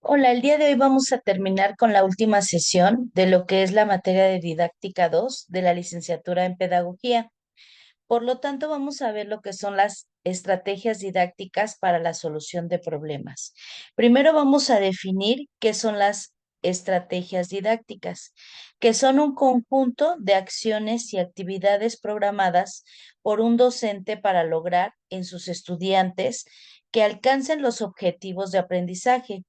Hola, el día de hoy vamos a terminar con la última sesión de lo que es la materia de didáctica 2 de la licenciatura en pedagogía. Por lo tanto, vamos a ver lo que son las estrategias didácticas para la solución de problemas. Primero vamos a definir qué son las estrategias didácticas, que son un conjunto de acciones y actividades programadas por un docente para lograr en sus estudiantes que alcancen los objetivos de aprendizaje.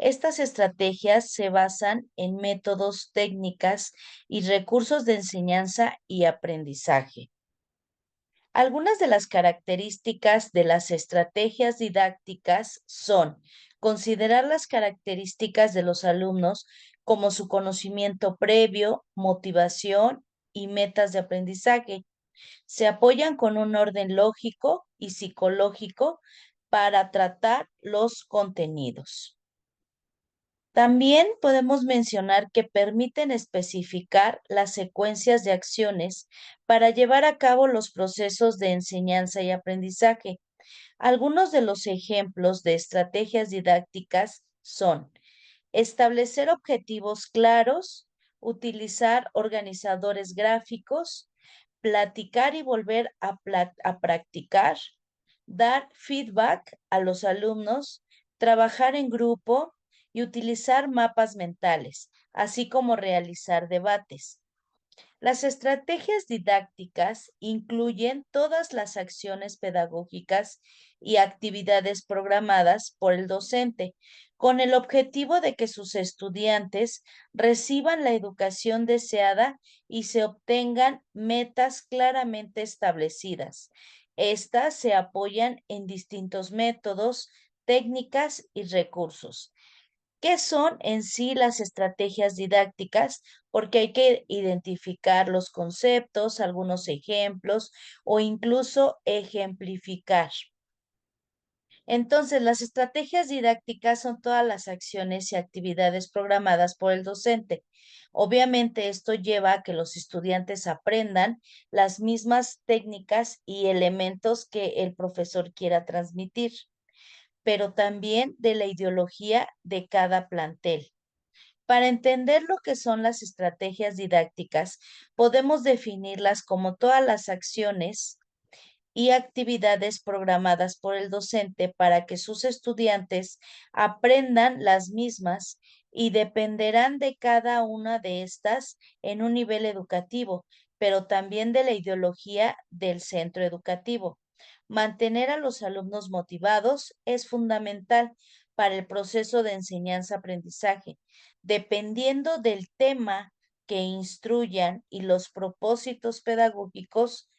Estas estrategias se basan en métodos, técnicas y recursos de enseñanza y aprendizaje. Algunas de las características de las estrategias didácticas son considerar las características de los alumnos como su conocimiento previo, motivación y metas de aprendizaje. Se apoyan con un orden lógico y psicológico para tratar los contenidos. También podemos mencionar que permiten especificar las secuencias de acciones para llevar a cabo los procesos de enseñanza y aprendizaje. Algunos de los ejemplos de estrategias didácticas son establecer objetivos claros, utilizar organizadores gráficos, platicar y volver a practicar, dar feedback a los alumnos, trabajar en grupo y utilizar mapas mentales, así como realizar debates. Las estrategias didácticas incluyen todas las acciones pedagógicas y actividades programadas por el docente, con el objetivo de que sus estudiantes reciban la educación deseada y se obtengan metas claramente establecidas. Estas se apoyan en distintos métodos, técnicas y recursos. ¿Qué son en sí las estrategias didácticas? Porque hay que identificar los conceptos, algunos ejemplos o incluso ejemplificar. Entonces, las estrategias didácticas son todas las acciones y actividades programadas por el docente. Obviamente, esto lleva a que los estudiantes aprendan las mismas técnicas y elementos que el profesor quiera transmitir, pero también de la ideología de cada plantel. Para entender lo que son las estrategias didácticas, podemos definirlas como todas las acciones y actividades programadas por el docente para que sus estudiantes aprendan las mismas y dependerán de cada una de estas en un nivel educativo, pero también de la ideología del centro educativo. Mantener a los alumnos motivados es fundamental para el proceso de enseñanza-aprendizaje. Dependiendo del tema que instruyan y los propósitos pedagógicos,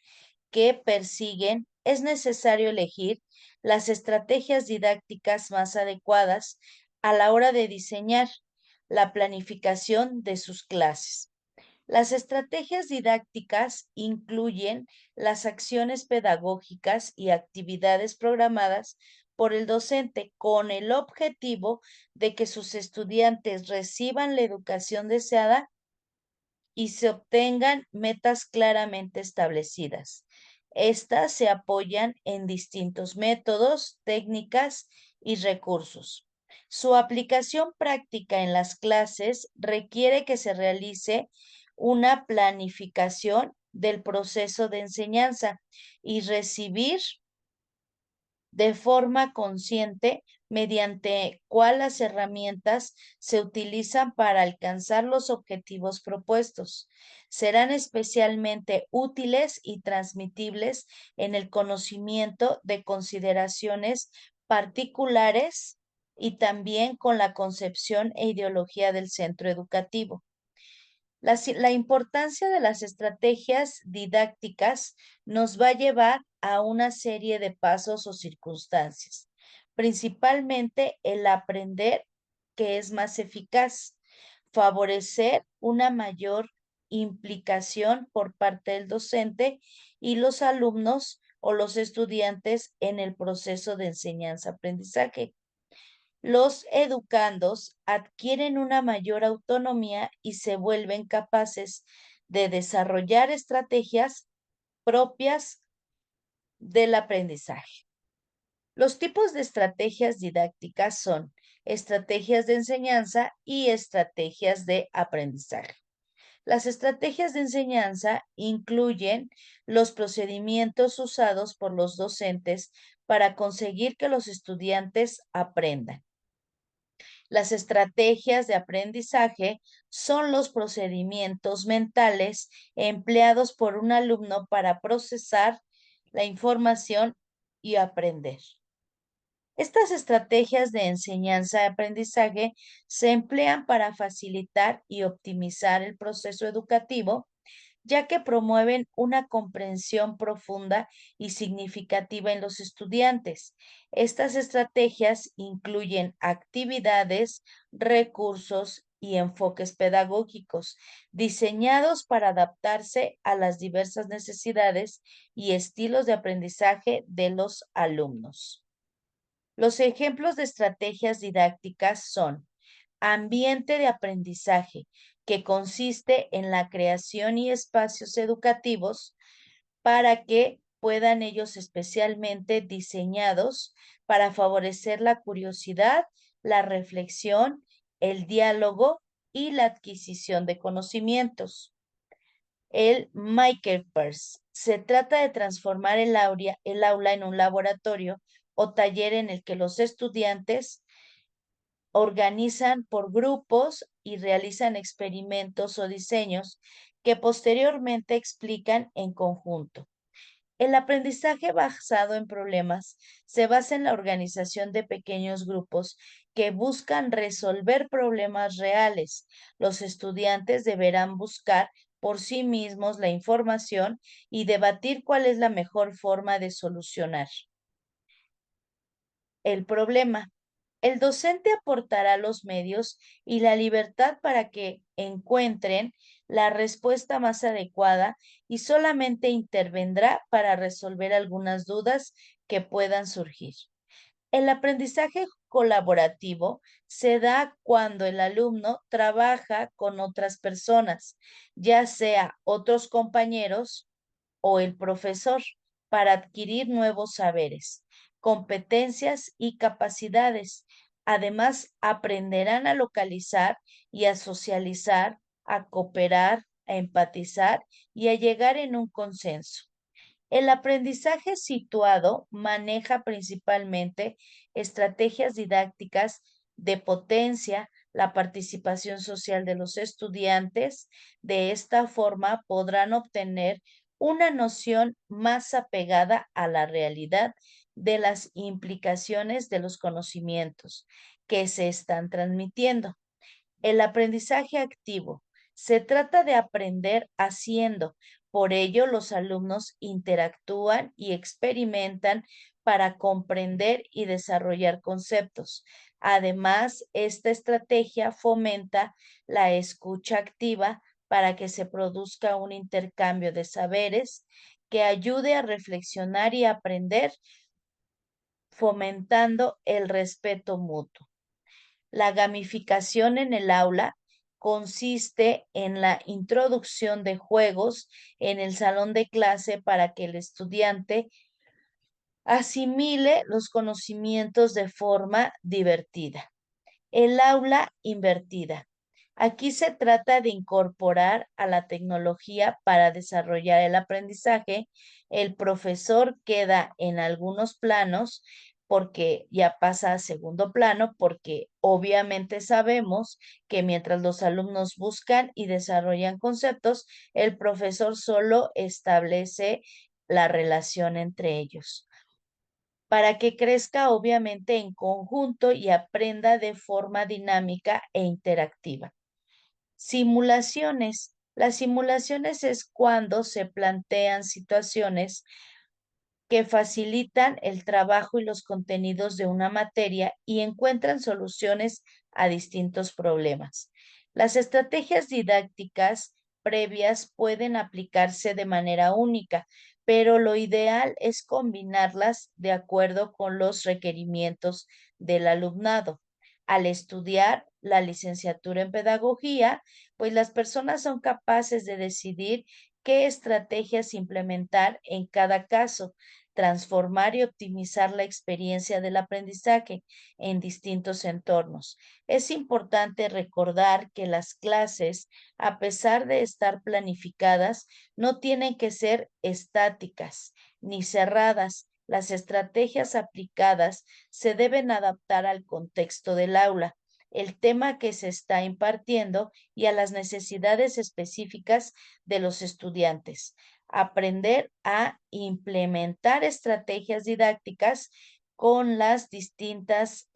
que persiguen, es necesario elegir las estrategias didácticas más adecuadas a la hora de diseñar la planificación de sus clases. Las estrategias didácticas incluyen las acciones pedagógicas y actividades programadas por el docente con el objetivo de que sus estudiantes reciban la educación deseada y se obtengan metas claramente establecidas. Estas se apoyan en distintos métodos, técnicas y recursos. Su aplicación práctica en las clases requiere que se realice una planificación del proceso de enseñanza y recibir de forma consciente mediante cuáles herramientas se utilizan para alcanzar los objetivos propuestos. Serán especialmente útiles y transmitibles en el conocimiento de consideraciones particulares y también con la concepción e ideología del centro educativo. La importancia de las estrategias didácticas nos va a llevar a una serie de pasos o circunstancias, principalmente el aprender que es más eficaz, favorecer una mayor implicación por parte del docente y los alumnos o los estudiantes en el proceso de enseñanza-aprendizaje. Los educandos adquieren una mayor autonomía y se vuelven capaces de desarrollar estrategias propias del aprendizaje. Los tipos de estrategias didácticas son estrategias de enseñanza y estrategias de aprendizaje. Las estrategias de enseñanza incluyen los procedimientos usados por los docentes para conseguir que los estudiantes aprendan. Las estrategias de aprendizaje son los procedimientos mentales empleados por un alumno para procesar la información y aprender. Estas estrategias de enseñanza y aprendizaje se emplean para facilitar y optimizar el proceso educativo, ya que promueven una comprensión profunda y significativa en los estudiantes. Estas estrategias incluyen actividades, recursos y enfoques pedagógicos diseñados para adaptarse a las diversas necesidades y estilos de aprendizaje de los alumnos. Los ejemplos de estrategias didácticas son ambiente de aprendizaje, que consiste en la creación y espacios educativos para que puedan ellos especialmente diseñados para favorecer la curiosidad, la reflexión, el diálogo y la adquisición de conocimientos. El Makerspace. Se trata de transformar el aula en un laboratorio o taller en el que los estudiantes organizan por grupos y realizan experimentos o diseños que posteriormente explican en conjunto. El aprendizaje basado en problemas se basa en la organización de pequeños grupos que buscan resolver problemas reales. Los estudiantes deberán buscar por sí mismos la información y debatir cuál es la mejor forma de solucionar el problema. El docente aportará los medios y la libertad para que encuentren la respuesta más adecuada y solamente intervendrá para resolver algunas dudas que puedan surgir. El aprendizaje colaborativo se da cuando el alumno trabaja con otras personas, ya sea otros compañeros o el profesor, para adquirir nuevos saberes, competencias y capacidades. Además, aprenderán a localizar y a socializar, a cooperar, a empatizar y a llegar en un consenso. El aprendizaje situado maneja principalmente estrategias didácticas de potencia la participación social de los estudiantes. De esta forma podrán obtener una noción más apegada a la realidad de las implicaciones de los conocimientos que se están transmitiendo. El aprendizaje activo. Se trata de aprender haciendo. Por ello, los alumnos interactúan y experimentan para comprender y desarrollar conceptos. Además, esta estrategia fomenta la escucha activa para que se produzca un intercambio de saberes que ayude a reflexionar y aprender, fomentando el respeto mutuo. La gamificación en el aula consiste en la introducción de juegos en el salón de clase para que el estudiante asimile los conocimientos de forma divertida. El aula invertida. Aquí se trata de incorporar a la tecnología para desarrollar el aprendizaje. El profesor queda en algunos planos porque ya pasa a segundo plano, porque obviamente sabemos que mientras los alumnos buscan y desarrollan conceptos, el profesor solo establece la relación entre ellos para que crezca obviamente en conjunto y aprenda de forma dinámica e interactiva. Simulaciones. Las simulaciones es cuando se plantean situaciones que facilitan el trabajo y los contenidos de una materia y encuentran soluciones a distintos problemas. Las estrategias didácticas previas pueden aplicarse de manera única, pero lo ideal es combinarlas de acuerdo con los requerimientos del alumnado. Al estudiar la licenciatura en pedagogía, pues las personas son capaces de decidir qué estrategias implementar en cada caso, transformar y optimizar la experiencia del aprendizaje en distintos entornos. Es importante recordar que las clases, a pesar de estar planificadas, no tienen que ser estáticas ni cerradas. Las estrategias aplicadas se deben adaptar al contexto del aula, el tema que se está impartiendo y a las necesidades específicas de los estudiantes. Aprender a implementar estrategias didácticas con las distintas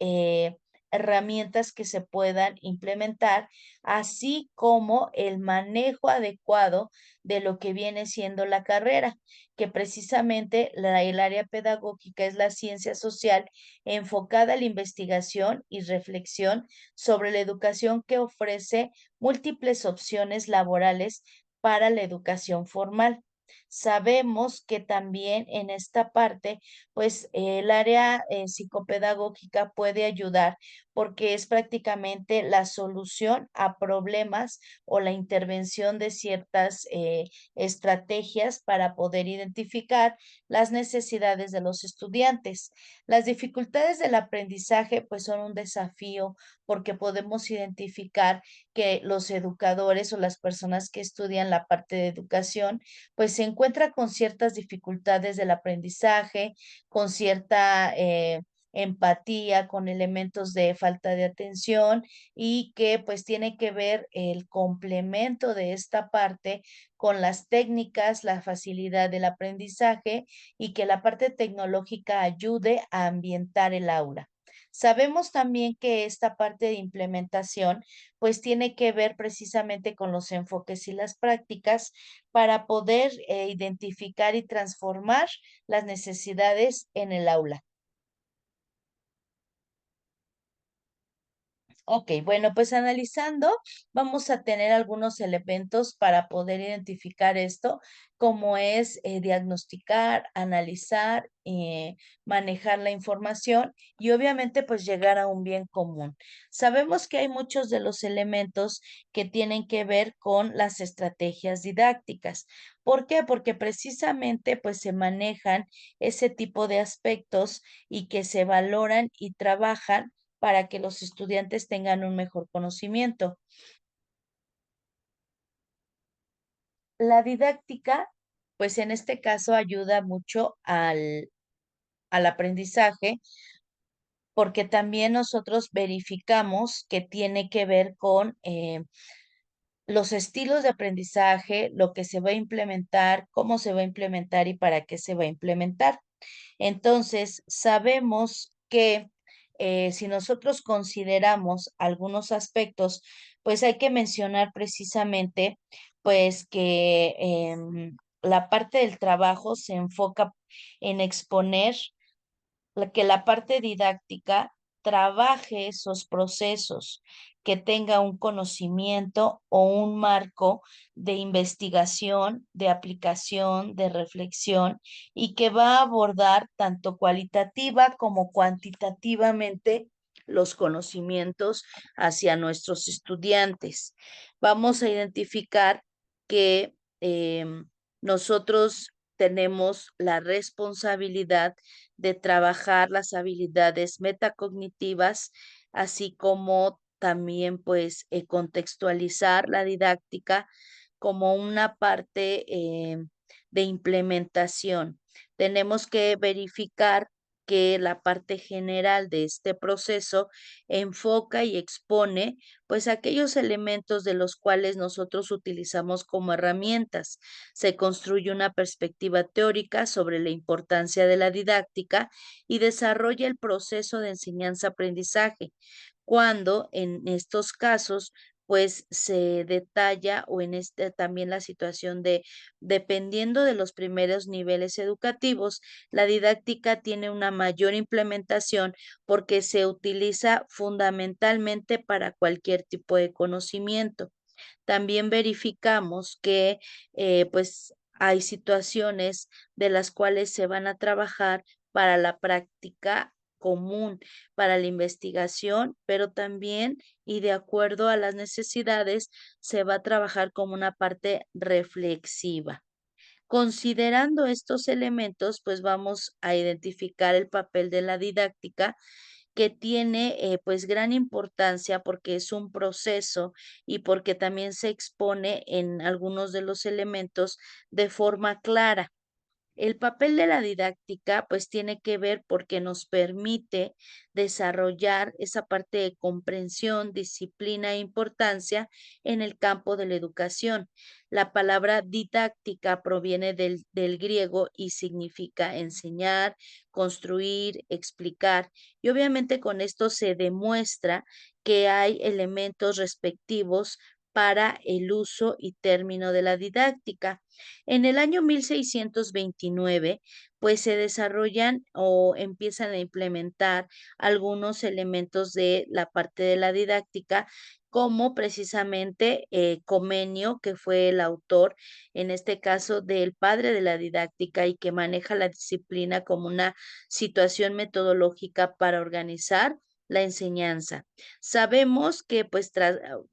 herramientas que se puedan implementar, así como el manejo adecuado de lo que viene siendo la carrera, que precisamente el área pedagógica es la ciencia social enfocada a la investigación y reflexión sobre la educación que ofrece múltiples opciones laborales para la educación formal. Sabemos que también en esta parte, pues el área psicopedagógica puede ayudar porque es prácticamente la solución a problemas o la intervención de ciertas estrategias para poder identificar las necesidades de los estudiantes. Las dificultades del aprendizaje, pues son un desafío porque podemos identificar que los educadores o las personas que estudian la parte de educación, pues se encuentra con ciertas dificultades del aprendizaje, con cierta empatía, con elementos de falta de atención y que pues tiene que ver el complemento de esta parte con las técnicas, la facilidad del aprendizaje y que la parte tecnológica ayude a ambientar el aula. Sabemos también que esta parte de implementación pues tiene que ver precisamente con los enfoques y las prácticas para poder identificar y transformar las necesidades en el aula. Ok, bueno, pues analizando, vamos a tener algunos elementos para poder identificar esto, como es diagnosticar, analizar, manejar la información y obviamente pues llegar a un bien común. Sabemos que hay muchos de los elementos que tienen que ver con las estrategias didácticas. ¿Por qué? Porque precisamente pues se manejan ese tipo de aspectos y que se valoran y trabajan para que los estudiantes tengan un mejor conocimiento. La didáctica, pues en este caso ayuda mucho al aprendizaje porque también nosotros verificamos que tiene que ver con los estilos de aprendizaje, lo que se va a implementar, cómo se va a implementar y para qué se va a implementar. Entonces, sabemos que si nosotros consideramos algunos aspectos, pues hay que mencionar precisamente, pues que la parte del trabajo se enfoca en exponer que la parte didáctica trabaje esos procesos, que tenga un conocimiento o un marco de investigación, de aplicación, de reflexión y que va a abordar tanto cualitativa como cuantitativamente los conocimientos hacia nuestros estudiantes. Vamos a identificar que nosotros tenemos la responsabilidad de trabajar las habilidades metacognitivas, así como también pues contextualizar la didáctica como una parte de implementación. Tenemos que verificar que la parte general de este proceso enfoca y expone pues aquellos elementos de los cuales nosotros utilizamos como herramientas. Se construye una perspectiva teórica sobre la importancia de la didáctica y desarrolla el proceso de enseñanza-aprendizaje, cuando en estos casos pues se detalla o en este también la situación de dependiendo de los primeros niveles educativos, la didáctica tiene una mayor implementación porque se utiliza fundamentalmente para cualquier tipo de conocimiento. También verificamos que pues hay situaciones de las cuales se van a trabajar para la práctica común, para la investigación, pero también y de acuerdo a las necesidades se va a trabajar como una parte reflexiva. Considerando estos elementos, pues vamos a identificar el papel de la didáctica que tiene pues gran importancia porque es un proceso y porque también se expone en algunos de los elementos de forma clara. El papel de la didáctica, pues, tiene que ver porque nos permite desarrollar esa parte de comprensión, disciplina e importancia en el campo de la educación. La palabra didáctica proviene del griego y significa enseñar, construir, explicar. Y obviamente con esto se demuestra que hay elementos respectivos para el uso y término de la didáctica. En el año 1629, pues se desarrollan o empiezan a implementar algunos elementos de la parte de la didáctica, como precisamente Comenio, que fue el autor, en este caso, del padre de la didáctica y que maneja la disciplina como una situación metodológica para organizar la enseñanza. Sabemos que pues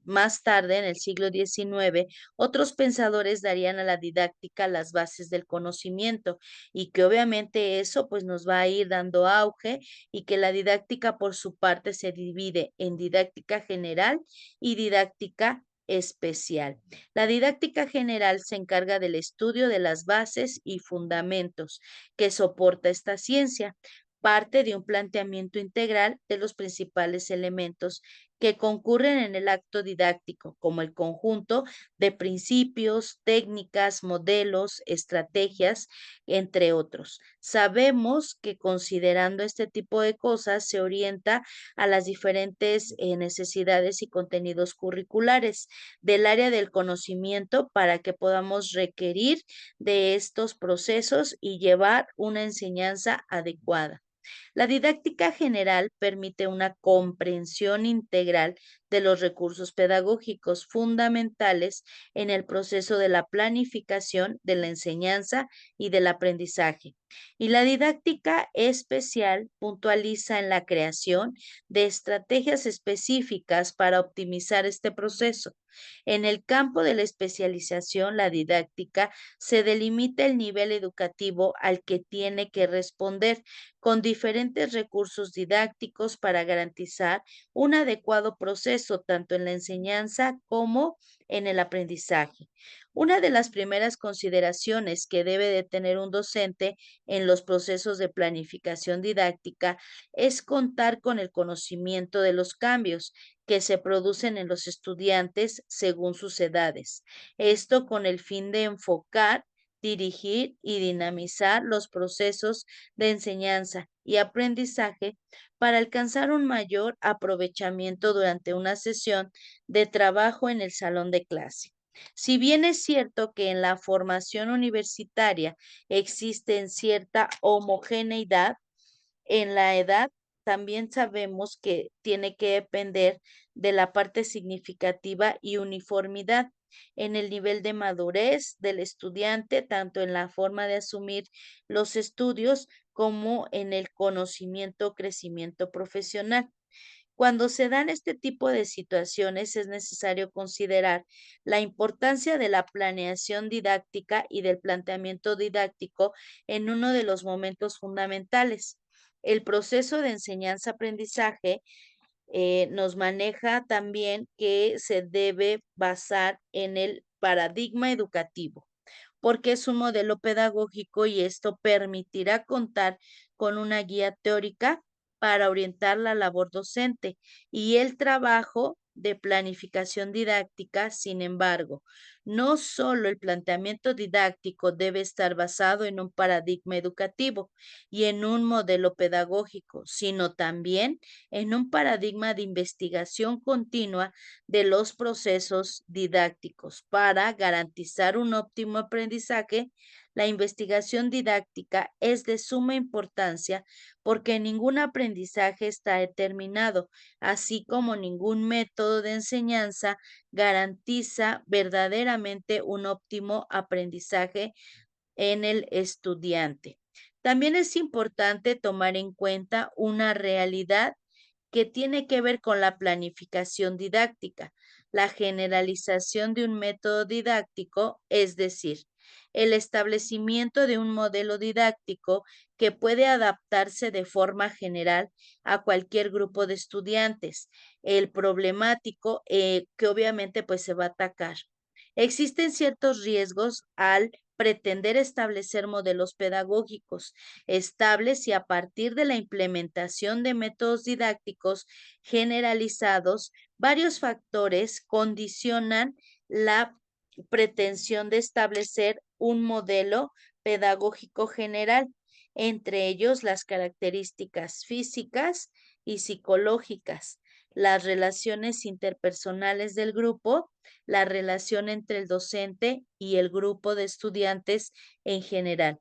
más tarde, en el siglo XIX, otros pensadores darían a la didáctica las bases del conocimiento y que obviamente eso pues nos va a ir dando auge y que la didáctica por su parte se divide en didáctica general y didáctica especial. La didáctica general se encarga del estudio de las bases y fundamentos que soporta esta ciencia. Parte de un planteamiento integral de los principales elementos que concurren en el acto didáctico, como el conjunto de principios, técnicas, modelos, estrategias, entre otros. Sabemos que considerando este tipo de cosas se orienta a las diferentes necesidades y contenidos curriculares del área del conocimiento para que podamos requerir de estos procesos y llevar una enseñanza adecuada. La didáctica general permite una comprensión integral de los recursos pedagógicos fundamentales en el proceso de la planificación de la enseñanza y del aprendizaje. Y la didáctica especial puntualiza en la creación de estrategias específicas para optimizar este proceso. En el campo de la especialización, la didáctica se delimita el nivel educativo al que tiene que responder con diferentes recursos didácticos para garantizar un adecuado proceso tanto en la enseñanza como en el aprendizaje. Una de las primeras consideraciones que debe de tener un docente en los procesos de planificación didáctica es contar con el conocimiento de los cambios que se producen en los estudiantes según sus edades. Esto con el fin de enfocar, dirigir y dinamizar los procesos de enseñanza y aprendizaje para alcanzar un mayor aprovechamiento durante una sesión de trabajo en el salón de clase. Si bien es cierto que en la formación universitaria existe cierta homogeneidad, en la edad también sabemos que tiene que depender de la parte significativa y uniformidad en el nivel de madurez del estudiante, tanto en la forma de asumir los estudios como en el conocimiento o crecimiento profesional. Cuando se dan este tipo de situaciones, es necesario considerar la importancia de la planeación didáctica y del planteamiento didáctico en uno de los momentos fundamentales. El proceso de enseñanza-aprendizaje nos maneja también que se debe basar en el paradigma educativo porque es un modelo pedagógico y esto permitirá contar con una guía teórica para orientar la labor docente y el trabajo de planificación didáctica. Sin embargo, no solo el planteamiento didáctico debe estar basado en un paradigma educativo y en un modelo pedagógico, sino también en un paradigma de investigación continua de los procesos didácticos para garantizar un óptimo aprendizaje. La investigación didáctica es de suma importancia porque ningún aprendizaje está determinado, así como ningún método de enseñanza garantiza verdaderamente un óptimo aprendizaje en el estudiante. También es importante tomar en cuenta una realidad que tiene que ver con la planificación didáctica, la generalización de un método didáctico, es decir, el establecimiento de un modelo didáctico que puede adaptarse de forma general a cualquier grupo de estudiantes, el problemático que obviamente pues se va a atacar. Existen ciertos riesgos al pretender establecer modelos pedagógicos estables y a partir de la implementación de métodos didácticos generalizados, varios factores condicionan la pretensión de establecer un modelo pedagógico general, entre ellos las características físicas y psicológicas, las relaciones interpersonales del grupo, la relación entre el docente y el grupo de estudiantes en general.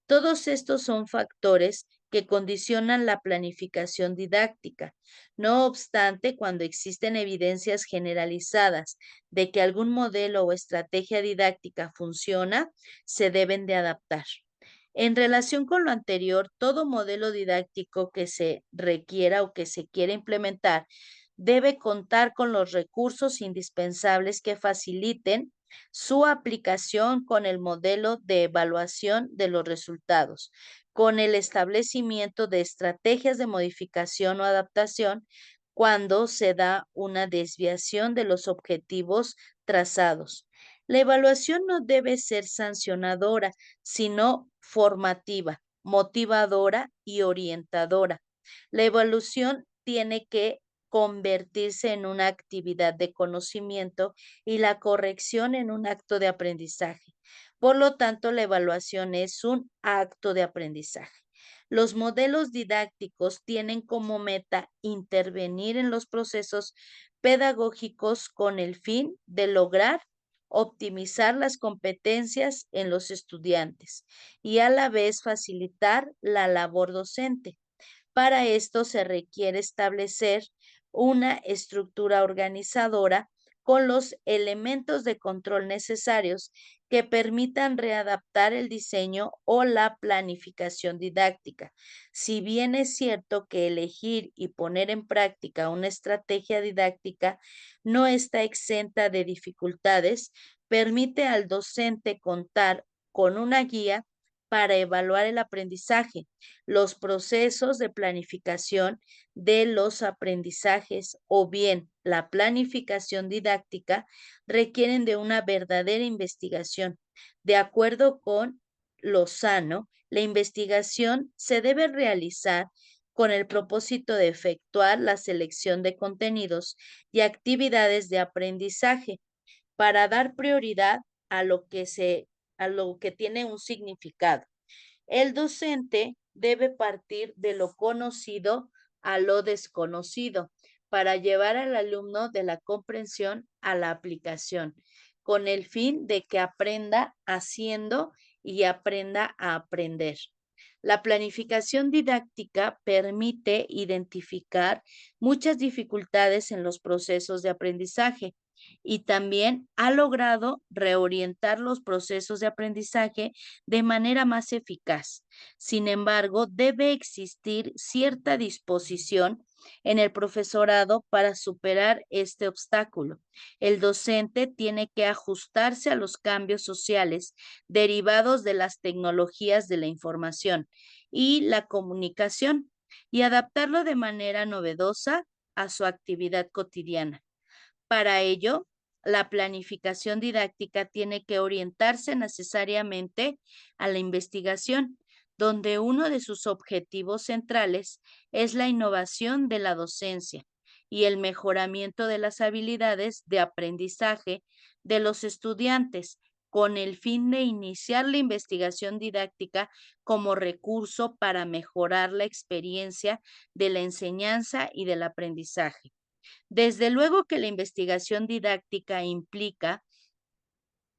Todos estos son factores que condicionan la planificación didáctica. No obstante, cuando existen evidencias generalizadas de que algún modelo o estrategia didáctica funciona, se deben de adaptar. En relación con lo anterior, todo modelo didáctico que se requiera o que se quiera implementar debe contar con los recursos indispensables que faciliten su aplicación con el modelo de evaluación de los resultados, con el establecimiento de estrategias de modificación o adaptación cuando se da una desviación de los objetivos trazados. La evaluación no debe ser sancionadora, sino formativa, motivadora y orientadora. La evaluación tiene que convertirse en una actividad de conocimiento y la corrección en un acto de aprendizaje. Por lo tanto, la evaluación es un acto de aprendizaje. Los modelos didácticos tienen como meta intervenir en los procesos pedagógicos con el fin de lograr optimizar las competencias en los estudiantes y a la vez facilitar la labor docente. Para esto se requiere establecer una estructura organizadora con los elementos de control necesarios que permitan readaptar el diseño o la planificación didáctica. Si bien es cierto que elegir y poner en práctica una estrategia didáctica no está exenta de dificultades, permite al docente contar con una guía para evaluar el aprendizaje, los procesos de planificación de los aprendizajes o bien la planificación didáctica requieren de una verdadera investigación. De acuerdo con Lozano, la investigación se debe realizar con el propósito de efectuar la selección de contenidos y actividades de aprendizaje para dar prioridad a lo que a lo que tiene un significado. El docente debe partir de lo conocido a lo desconocido para llevar al alumno de la comprensión a la aplicación, con el fin de que aprenda haciendo y aprenda a aprender. La planificación didáctica permite identificar muchas dificultades en los procesos de aprendizaje y también ha logrado reorientar los procesos de aprendizaje de manera más eficaz. Sin embargo, debe existir cierta disposición en el profesorado para superar este obstáculo. El docente tiene que ajustarse a los cambios sociales derivados de las tecnologías de la información y la comunicación y adaptarlo de manera novedosa a su actividad cotidiana. Para ello, la planificación didáctica tiene que orientarse necesariamente a la investigación, donde uno de sus objetivos centrales es la innovación de la docencia y el mejoramiento de las habilidades de aprendizaje de los estudiantes, con el fin de iniciar la investigación didáctica como recurso para mejorar la experiencia de la enseñanza y del aprendizaje. Desde luego que la investigación didáctica implica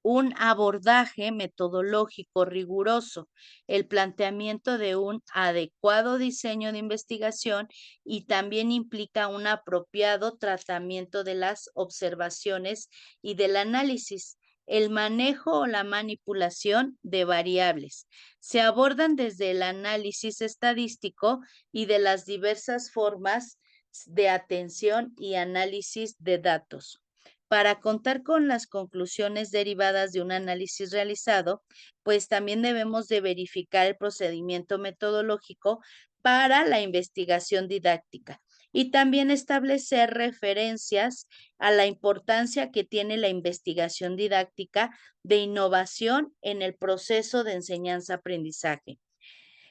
un abordaje metodológico riguroso, el planteamiento de un adecuado diseño de investigación y también implica un apropiado tratamiento de las observaciones y del análisis. El manejo o la manipulación de variables. Se abordan desde el análisis estadístico y de las diversas formas de atención y análisis de datos. Para contar con las conclusiones derivadas de un análisis realizado, pues también debemos de verificar el procedimiento metodológico para la investigación didáctica y también establecer referencias a la importancia que tiene la investigación didáctica de innovación en el proceso de enseñanza-aprendizaje.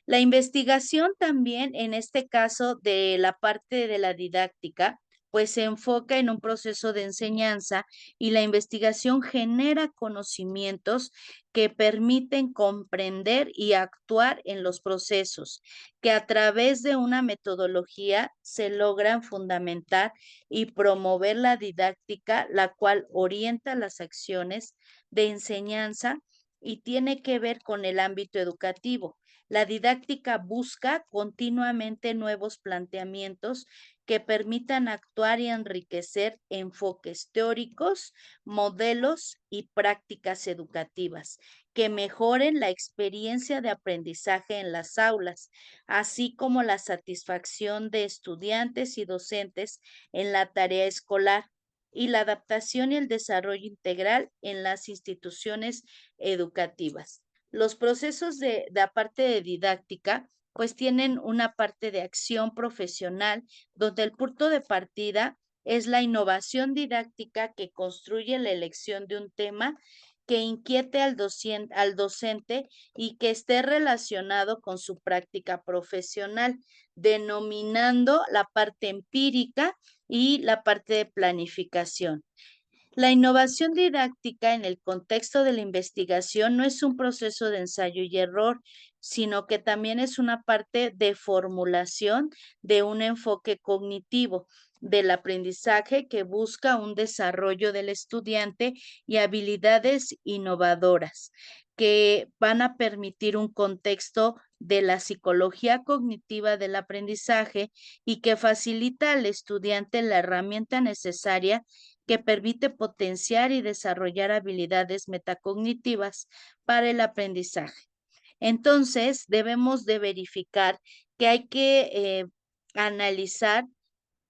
La investigación también, en este caso de la parte de la didáctica, pues se enfoca en un proceso de enseñanza y la investigación genera conocimientos que permiten comprender y actuar en los procesos, que a través de una metodología se logran fundamentar y promover la didáctica, la cual orienta las acciones de enseñanza y tiene que ver con el ámbito educativo. La didáctica busca continuamente nuevos planteamientos que permitan actuar y enriquecer enfoques teóricos, modelos y prácticas educativas que mejoren la experiencia de aprendizaje en las aulas, así como la satisfacción de estudiantes y docentes en la tarea escolar y la adaptación y el desarrollo integral en las instituciones educativas. Los procesos de aparte de didáctica, pues tienen una parte de acción profesional, donde el punto de partida es la innovación didáctica que construye la elección de un tema que inquiete al docente y que esté relacionado con su práctica profesional, denominando la parte empírica y la parte de planificación. La innovación didáctica en el contexto de la investigación no es un proceso de ensayo y error, sino que también es una parte de formulación de un enfoque cognitivo del aprendizaje que busca un desarrollo del estudiante y habilidades innovadoras que van a permitir un contexto de la psicología cognitiva del aprendizaje y que facilita al estudiante la herramienta necesaria que permite potenciar y desarrollar habilidades metacognitivas para el aprendizaje. Entonces, debemos de verificar que hay que analizar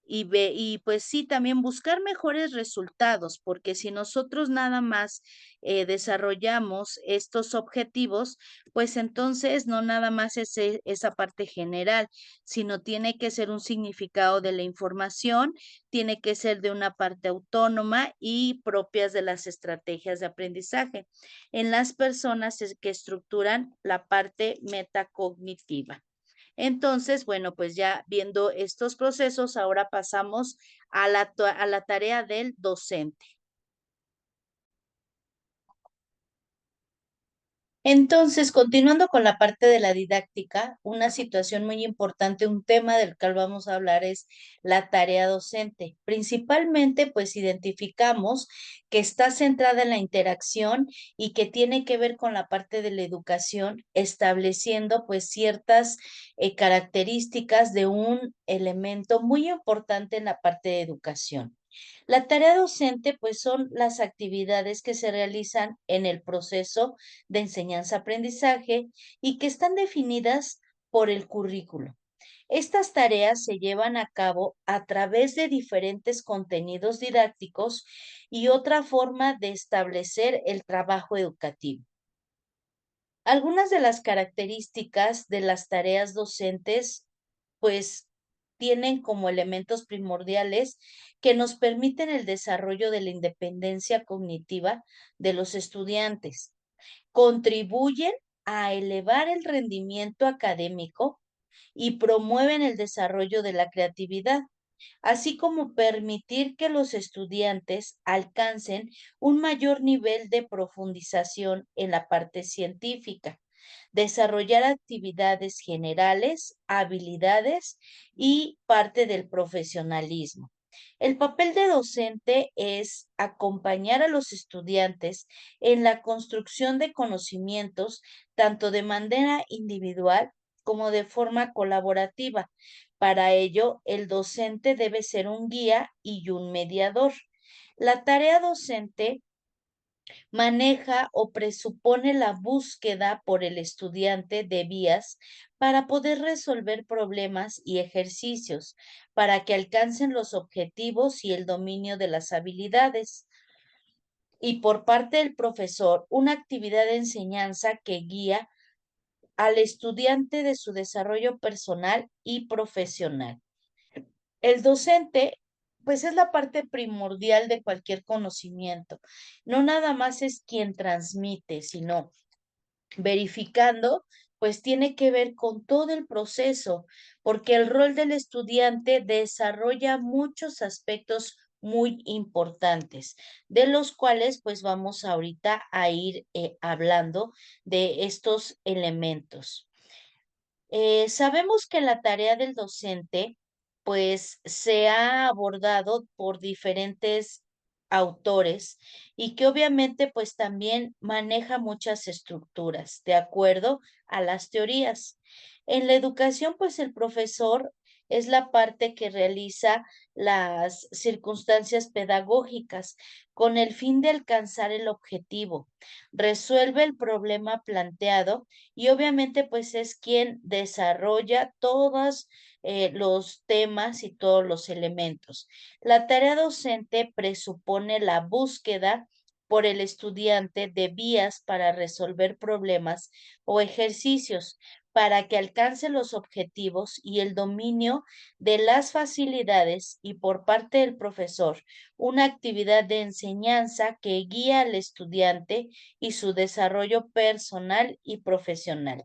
y pues sí, también buscar mejores resultados, porque si nosotros nada más desarrollamos estos objetivos, pues entonces no nada más es esa parte general, sino tiene que ser un significado de la información, tiene que ser de una parte autónoma y propias de las estrategias de aprendizaje en las personas que estructuran la parte metacognitiva. Entonces, bueno, pues ya viendo estos procesos, ahora pasamos a la tarea del docente. Entonces, continuando con la parte de la didáctica, una situación muy importante, un tema del cual vamos a hablar es la tarea docente. Principalmente, pues identificamos que está centrada en la interacción y que tiene que ver con la parte de la educación, estableciendo pues ciertas características de un elemento muy importante en la parte de educación. La tarea docente, pues, son las actividades que se realizan en el proceso de enseñanza-aprendizaje y que están definidas por el currículo. Estas tareas se llevan a cabo a través de diferentes contenidos didácticos y otra forma de establecer el trabajo educativo. Algunas de las características de las tareas docentes, pues, tienen como elementos primordiales que nos permiten el desarrollo de la independencia cognitiva de los estudiantes. Contribuyen a elevar el rendimiento académico y promueven el desarrollo de la creatividad, así como permitir que los estudiantes alcancen un mayor nivel de profundización en la parte científica, desarrollar actividades generales, habilidades y parte del profesionalismo. El papel de docente es acompañar a los estudiantes en la construcción de conocimientos, tanto de manera individual como de forma colaborativa. Para ello, el docente debe ser un guía y un mediador. La tarea docente maneja o presupone la búsqueda por el estudiante de vías para poder resolver problemas y ejercicios, para que alcancen los objetivos y el dominio de las habilidades. y por parte del profesor una actividad de enseñanza que guía al estudiante de su desarrollo personal y profesional. El docente, pues es la parte primordial de cualquier conocimiento. No nada más es quien transmite, sino verificando, pues tiene que ver con todo el proceso, porque el rol del estudiante desarrolla muchos aspectos muy importantes, de los cuales pues vamos ahorita a ir hablando de estos elementos. Sabemos que la tarea del docente, pues, se ha abordado por diferentes autores y que obviamente, pues, también maneja muchas estructuras de acuerdo a las teorías. En la educación, pues, el profesor es la parte que realiza las circunstancias pedagógicas con el fin de alcanzar el objetivo, resuelve el problema planteado y obviamente pues es quien desarrolla todos los temas y todos los elementos. La tarea docente presupone la búsqueda por el estudiante de vías para resolver problemas o ejercicios para que alcance los objetivos y el dominio de las facilidades y por parte del profesor, una actividad de enseñanza que guía al estudiante y su desarrollo personal y profesional.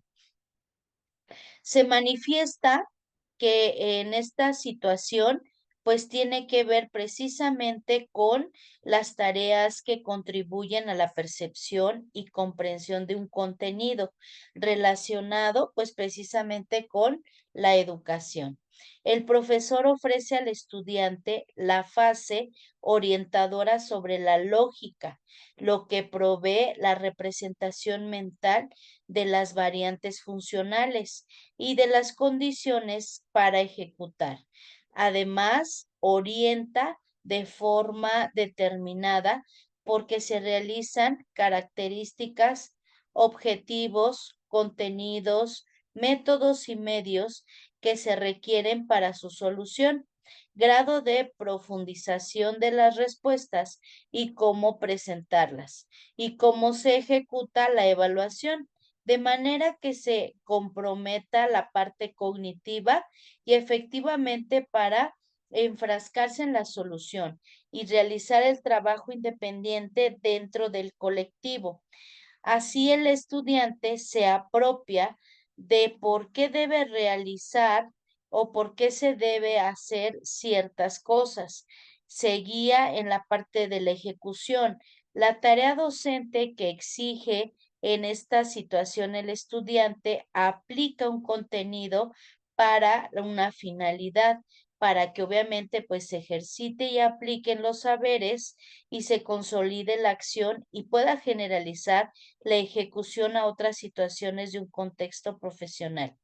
Se manifiesta que en esta situación pues tiene que ver precisamente con las tareas que contribuyen a la percepción y comprensión de un contenido relacionado pues precisamente con la educación. El profesor ofrece al estudiante la fase orientadora sobre la lógica, lo que provee la representación mental de las variantes funcionales y de las condiciones para ejecutar. Además, orienta de forma determinada porque se realizan características, objetivos, contenidos, métodos y medios que se requieren para su solución, grado de profundización de las respuestas y cómo presentarlas, y cómo se ejecuta la evaluación de manera que se comprometa la parte cognitiva y efectivamente para enfrascarse en la solución y realizar el trabajo independiente dentro del colectivo. Así el estudiante se apropia de por qué debe realizar o por qué se debe hacer ciertas cosas. Se guía en la parte de la ejecución. La tarea docente que exige en esta situación el estudiante aplica un contenido para una finalidad, para que obviamente pues se ejercite y apliquen los saberes y se consolide la acción y pueda generalizar la ejecución a otras situaciones de un contexto profesional.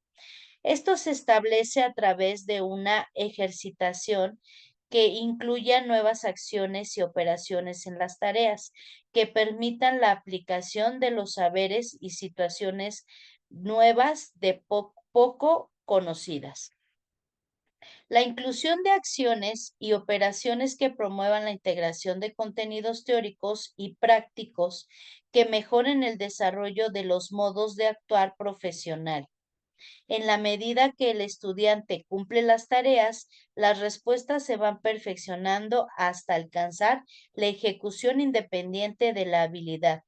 Esto se establece a través de una ejercitación que incluya nuevas acciones y operaciones en las tareas, que permitan la aplicación de los saberes y situaciones nuevas de poco conocidas. La inclusión de acciones y operaciones que promuevan la integración de contenidos teóricos y prácticos que mejoren el desarrollo de los modos de actuar profesional. En la medida que el estudiante cumple las tareas, las respuestas se van perfeccionando hasta alcanzar la ejecución independiente de la habilidad.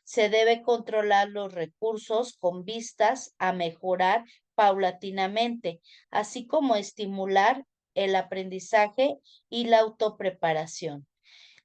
Se debe controlar los recursos con vistas a mejorar paulatinamente, así como estimular el aprendizaje y la autopreparación.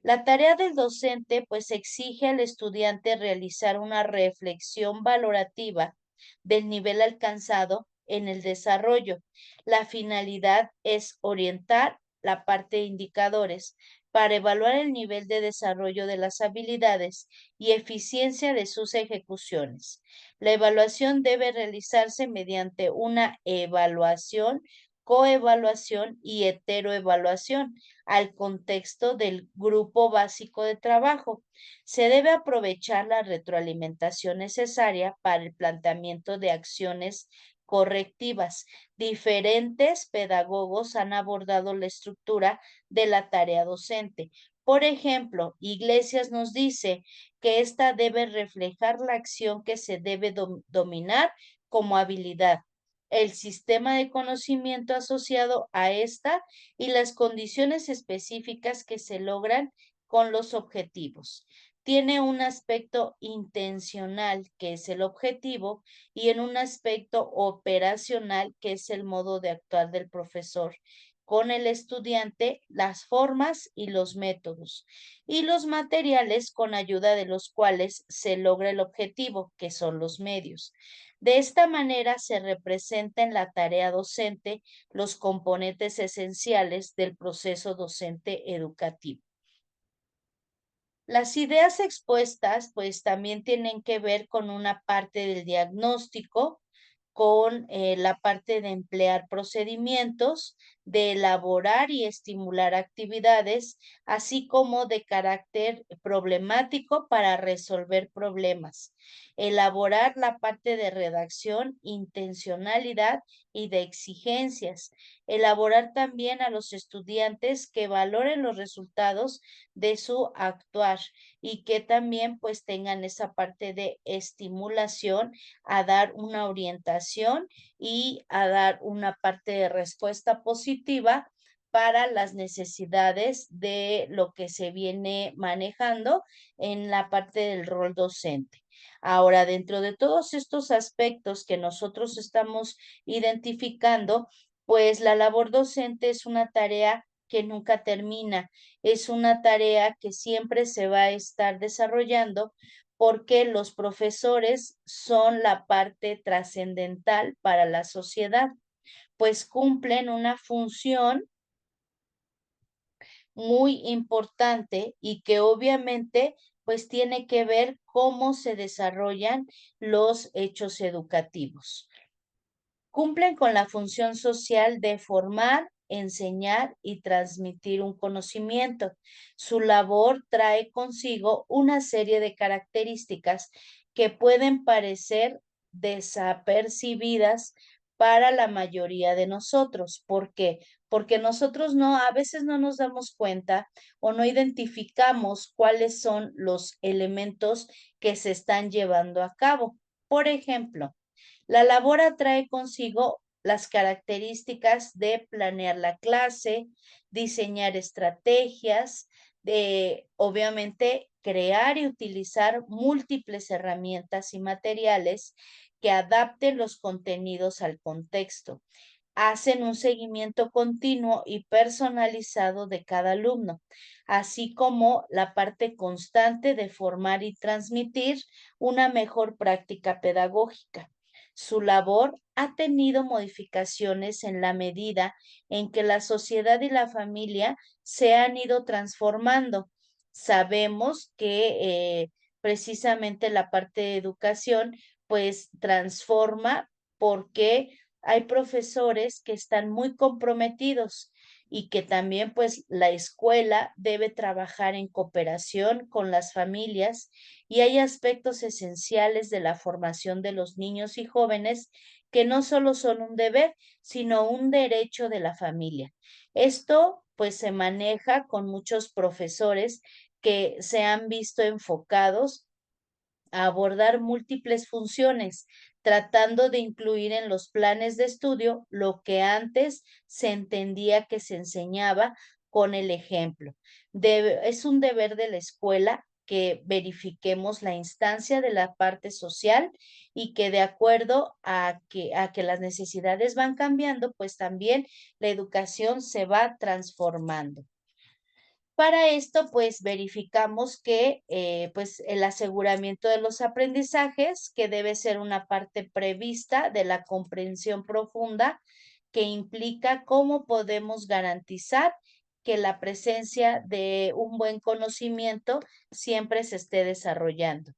La tarea del docente pues exige al estudiante realizar una reflexión valorativa del nivel alcanzado en el desarrollo. La finalidad es orientar la parte de indicadores para evaluar el nivel de desarrollo de las habilidades y eficiencia de sus ejecuciones. La evaluación debe realizarse mediante una evaluación, coevaluación y heteroevaluación al contexto del grupo básico de trabajo. Se debe aprovechar la retroalimentación necesaria para el planteamiento de acciones correctivas. Diferentes pedagogos han abordado la estructura de la tarea docente. Por ejemplo, Iglesias nos dice que esta debe reflejar la acción que se debe dominar como habilidad, el sistema de conocimiento asociado a esta y las condiciones específicas que se logran con los objetivos. Tiene un aspecto intencional, que es el objetivo, y en un aspecto operacional, que es el modo de actuar del profesor con el estudiante, las formas y los métodos, y los materiales con ayuda de los cuales se logra el objetivo, que son los medios. De esta manera se representa en la tarea docente los componentes esenciales del proceso docente educativo. Las ideas expuestas, pues también tienen que ver con una parte del diagnóstico, con la parte de emplear procedimientos, de elaborar y estimular actividades, así como de carácter problemático para resolver problemas. Elaborar la parte de redacción, intencionalidad y de exigencias. Elaborar también a los estudiantes que valoren los resultados de su actuar y que también pues tengan esa parte de estimulación a dar una orientación y a dar una parte de respuesta positiva para las necesidades de lo que se viene manejando en la parte del rol docente. Ahora, dentro de todos estos aspectos que nosotros estamos identificando, pues la labor docente es una tarea que nunca termina, es una tarea que siempre se va a estar desarrollando porque los profesores son la parte trascendental para la sociedad, pues cumplen una función muy importante y que obviamente pues tiene que ver cómo se desarrollan los hechos educativos. Cumplen con la función social de formar, enseñar y transmitir un conocimiento. Su labor trae consigo una serie de características que pueden parecer desapercibidas para la mayoría de nosotros. ¿Por qué? Porque nosotros a veces no nos damos cuenta o no identificamos cuáles son los elementos que se están llevando a cabo. Por ejemplo, la labor trae consigo las características de planear la clase, diseñar estrategias, de obviamente crear y utilizar múltiples herramientas y materiales que adapten los contenidos al contexto. Hacen un seguimiento continuo y personalizado de cada alumno, así como la parte constante de formar y transmitir una mejor práctica pedagógica. Su labor ha tenido modificaciones en la medida en que la sociedad y la familia se han ido transformando. Sabemos que precisamente la parte de educación pues transforma porque hay profesores que están muy comprometidos y que también pues la escuela debe trabajar en cooperación con las familias y hay aspectos esenciales de la formación de los niños y jóvenes que no solo son un deber, sino un derecho de la familia. Esto pues se maneja con muchos profesores que se han visto enfocados a abordar múltiples funciones, tratando de incluir en los planes de estudio lo que antes se entendía que se enseñaba con el ejemplo. Es un deber de la escuela que verifiquemos la instancia de la parte social y que de acuerdo a que las necesidades van cambiando, pues también la educación se va transformando. Para esto, pues verificamos que pues el aseguramiento de los aprendizajes, que debe ser una parte prevista de la comprensión profunda, que implica cómo podemos garantizar que la presencia de un buen conocimiento siempre se esté desarrollando,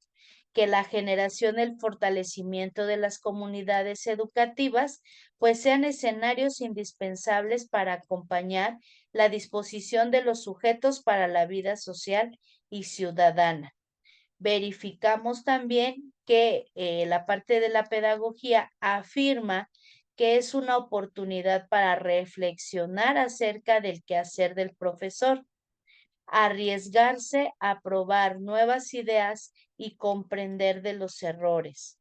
que la generación, el fortalecimiento de las comunidades educativas, pues sean escenarios indispensables para acompañar la disposición de los sujetos para la vida social y ciudadana. Verificamos también que la parte de la pedagogía afirma que es una oportunidad para reflexionar acerca del quehacer del profesor, arriesgarse a probar nuevas ideas y comprender de los errores.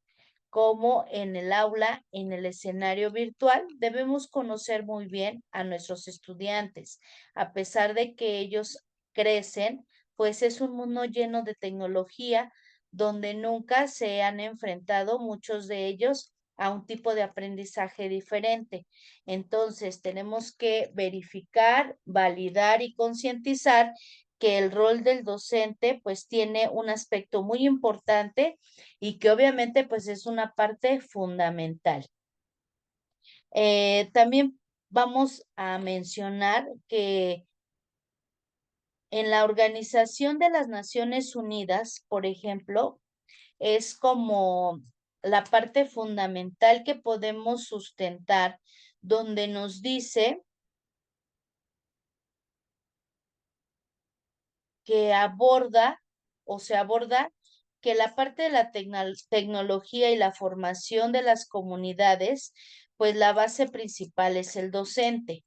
Como en el aula, en el escenario virtual, debemos conocer muy bien a nuestros estudiantes. A pesar de que ellos crecen, pues es un mundo lleno de tecnología donde nunca se han enfrentado muchos de ellos a un tipo de aprendizaje diferente. Entonces, tenemos que verificar, validar y concientizar que el rol del docente pues tiene un aspecto muy importante y que obviamente pues es una parte fundamental. También vamos a mencionar que en la Organización de las Naciones Unidas, por ejemplo, es como la parte fundamental que podemos sustentar, donde nos dice que aborda o se aborda que la parte de la tecnología y la formación de las comunidades, pues la base principal es el docente,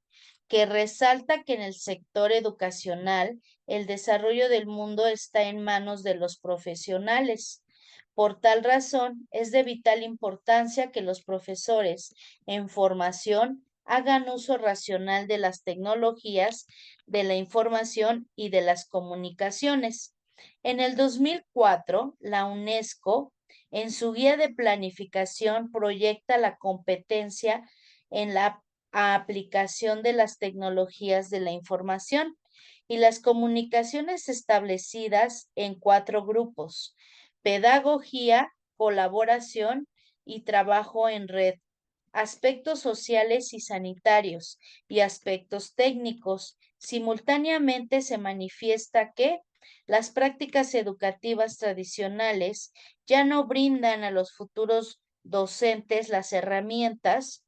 que resalta que en el sector educacional el desarrollo del mundo está en manos de los profesionales. Por tal razón, es de vital importancia que los profesores en formación hagan uso racional de las tecnologías, de la información y de las comunicaciones. En el 2004, la UNESCO, en su guía de planificación, proyecta la competencia en la aplicación de las tecnologías de la información y las comunicaciones establecidas en 4 grupos: pedagogía, colaboración y trabajo en red, aspectos sociales y sanitarios y aspectos técnicos. Simultáneamente se manifiesta que las prácticas educativas tradicionales ya no brindan a los futuros docentes las herramientas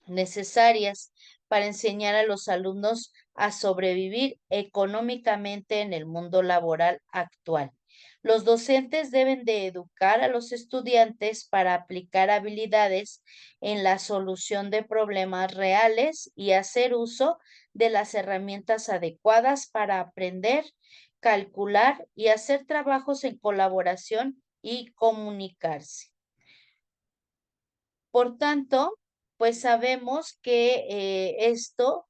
necesarias para enseñar a los alumnos a sobrevivir económicamente en el mundo laboral actual. Los docentes deben de educar a los estudiantes para aplicar habilidades en la solución de problemas reales y hacer uso de las herramientas adecuadas para aprender, calcular y hacer trabajos en colaboración y comunicarse. Por tanto, pues sabemos que esto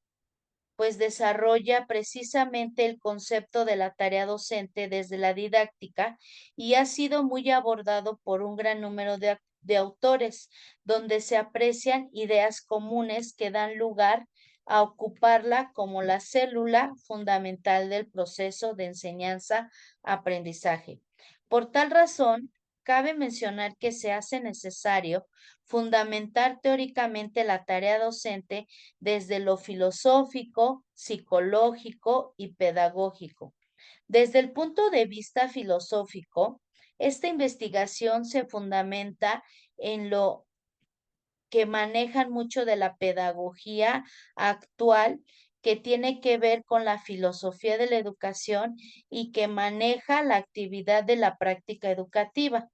pues desarrolla precisamente el concepto de la tarea docente desde la didáctica y ha sido muy abordado por un gran número de autores, donde se aprecian ideas comunes que dan lugar a ocuparla como la célula fundamental del proceso de enseñanza-aprendizaje. Por tal razón, cabe mencionar que se hace necesario fundamentar teóricamente la tarea docente desde lo filosófico, psicológico y pedagógico. Desde el punto de vista filosófico, esta investigación se fundamenta en lo que manejan mucho de la pedagogía actual, que tiene que ver con la filosofía de la educación y que maneja la actividad de la práctica educativa.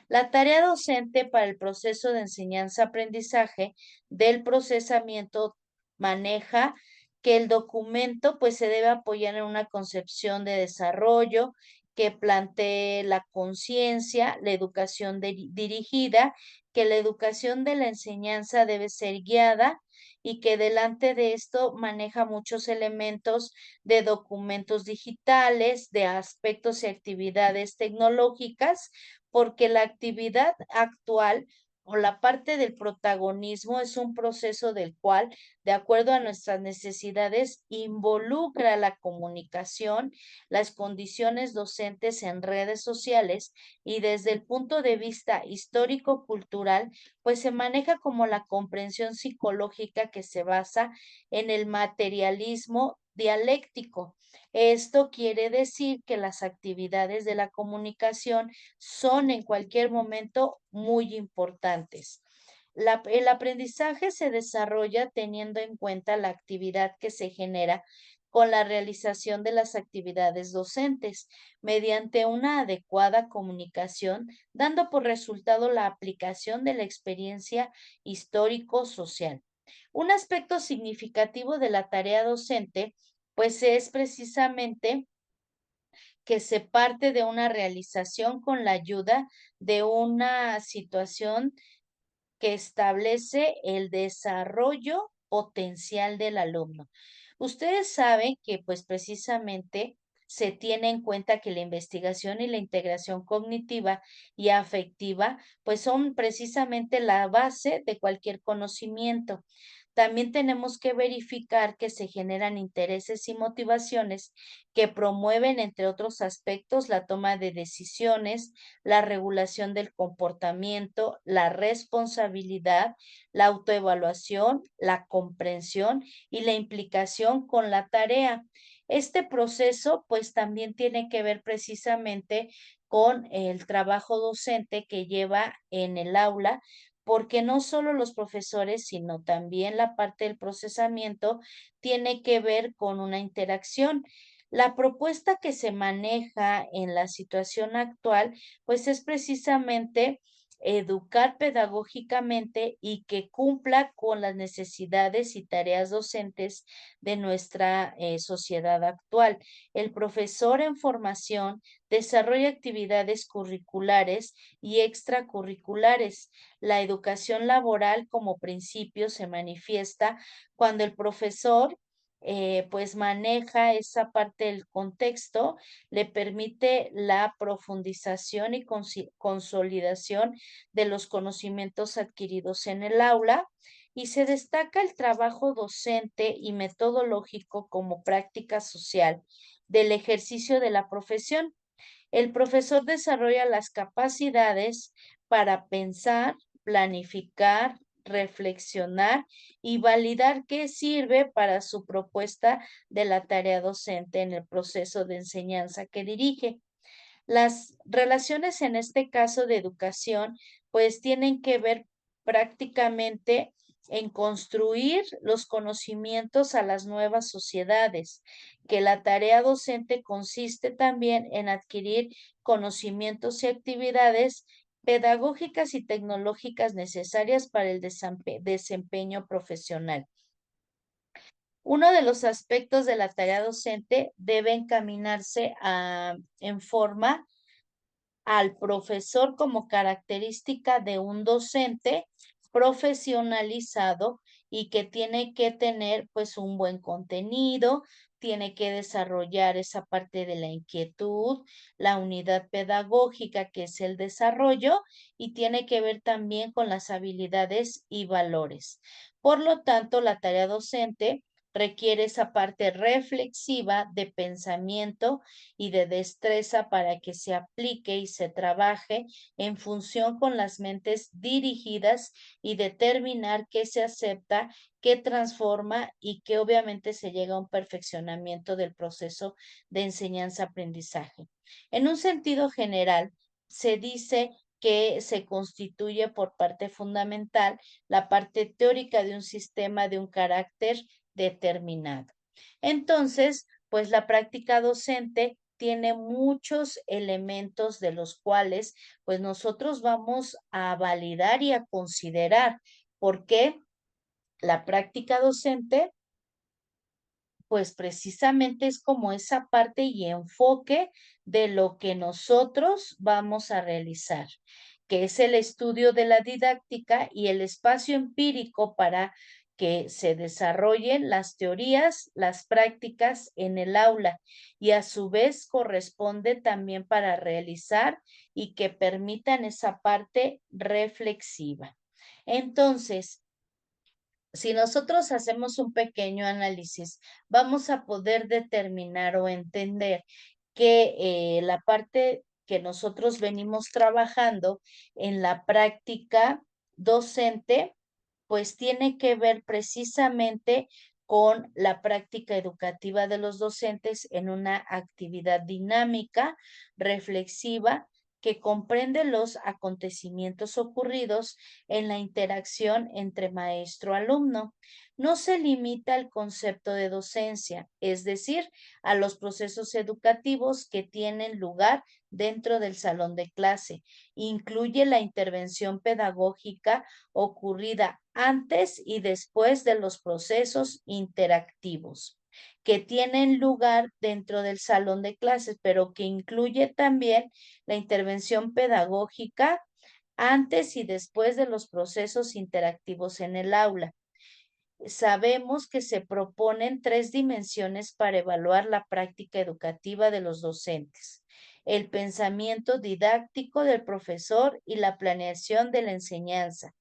La tarea docente para el proceso de enseñanza-aprendizaje del procesamiento maneja que el documento pues se debe apoyar en una concepción de desarrollo que plantee la conciencia, la educación dirigida, que la educación de la enseñanza debe ser guiada y que delante de esto maneja muchos elementos de documentos digitales, de aspectos y actividades tecnológicas, porque la actividad actual o la parte del protagonismo es un proceso del cual, de acuerdo a nuestras necesidades, involucra la comunicación, las condiciones docentes en redes sociales y desde el punto de vista histórico-cultural, pues se maneja como la comprensión psicológica que se basa en el materialismo dialéctico. Esto quiere decir que las actividades de la comunicación son en cualquier momento muy importantes. El aprendizaje se desarrolla teniendo en cuenta la actividad que se genera con la realización de las actividades docentes mediante una adecuada comunicación, dando por resultado la aplicación de la experiencia histórico-social. Un aspecto significativo de la tarea docente pues es precisamente que se parte de una realización con la ayuda de una situación que establece el desarrollo potencial del alumno. Ustedes saben que pues precisamente se tiene en cuenta que la investigación y la integración cognitiva y afectiva pues son precisamente la base de cualquier conocimiento. También tenemos que verificar que se generan intereses y motivaciones que promueven, entre otros aspectos, la toma de decisiones, la regulación del comportamiento, la responsabilidad, la autoevaluación, la comprensión y la implicación con la tarea. Este proceso, pues, también tiene que ver precisamente con el trabajo docente que lleva en el aula, porque no solo los profesores, sino también la parte del procesamiento tiene que ver con una interacción. La propuesta que se maneja en la situación actual, pues es precisamente educar pedagógicamente y que cumpla con las necesidades y tareas docentes de nuestra sociedad actual. El profesor en formación desarrolla actividades curriculares y extracurriculares. La educación laboral como principio se manifiesta cuando el profesor pues maneja esa parte del contexto, le permite la profundización y consolidación de los conocimientos adquiridos en el aula y se destaca el trabajo docente y metodológico como práctica social del ejercicio de la profesión. El profesor desarrolla las capacidades para pensar, planificar, reflexionar y validar qué sirve para su propuesta de la tarea docente en el proceso de enseñanza que dirige. Las relaciones en este caso de educación, pues tienen que ver prácticamente en construir los conocimientos a las nuevas sociedades, que la tarea docente consiste también en adquirir conocimientos y actividades pedagógicas y tecnológicas necesarias para el desempeño profesional. Uno de los aspectos de la tarea docente debe encaminarse en forma al profesor como característica de un docente profesionalizado y que tiene que tener pues un buen contenido, tiene que desarrollar esa parte de la inquietud, la unidad pedagógica que es el desarrollo y tiene que ver también con las habilidades y valores. Por lo tanto, la tarea docente requiere esa parte reflexiva de pensamiento y de destreza para que se aplique y se trabaje en función con las mentes dirigidas y determinar qué se acepta, qué transforma y que obviamente se llega a un perfeccionamiento del proceso de enseñanza-aprendizaje. En un sentido general, se dice que se constituye por parte fundamental la parte teórica de un sistema de un carácter determinado. Entonces, pues la práctica docente tiene muchos elementos de los cuales pues nosotros vamos a validar y a considerar, porque la práctica docente pues precisamente es como esa parte y enfoque de lo que nosotros vamos a realizar, que es el estudio de la didáctica y el espacio empírico para que se desarrollen las teorías, las prácticas en el aula y a su vez corresponde también para realizar y que permitan esa parte reflexiva. Entonces, si nosotros hacemos un pequeño análisis, vamos a poder determinar o entender que la parte que nosotros venimos trabajando en la práctica docente, pues tiene que ver precisamente con la práctica educativa de los docentes en una actividad dinámica, reflexiva, que comprende los acontecimientos ocurridos en la interacción entre maestro-alumno. No se limita al concepto de docencia, es decir, a los procesos educativos que tienen lugar dentro del salón de clase. Incluye la intervención pedagógica ocurrida antes y después de los procesos interactivos. que tienen lugar dentro del salón de clases, pero que incluye también la intervención pedagógica antes y después de los procesos interactivos en el aula. Sabemos que se proponen tres dimensiones para evaluar la práctica educativa de los docentes: el pensamiento didáctico del profesor y la planeación de la enseñanza,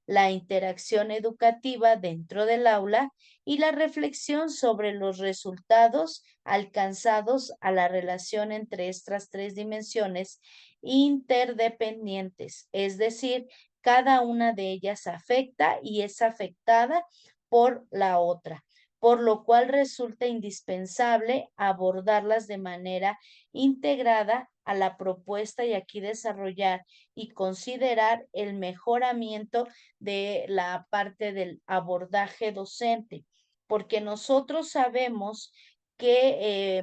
la interacción educativa dentro del aula y la reflexión sobre los resultados alcanzados a la relación entre estas tres dimensiones interdependientes, es decir, cada una de ellas afecta y es afectada por la otra, por lo cual resulta indispensable abordarlas de manera integrada a la propuesta y aquí desarrollar y considerar el mejoramiento de la parte del abordaje docente, porque nosotros sabemos que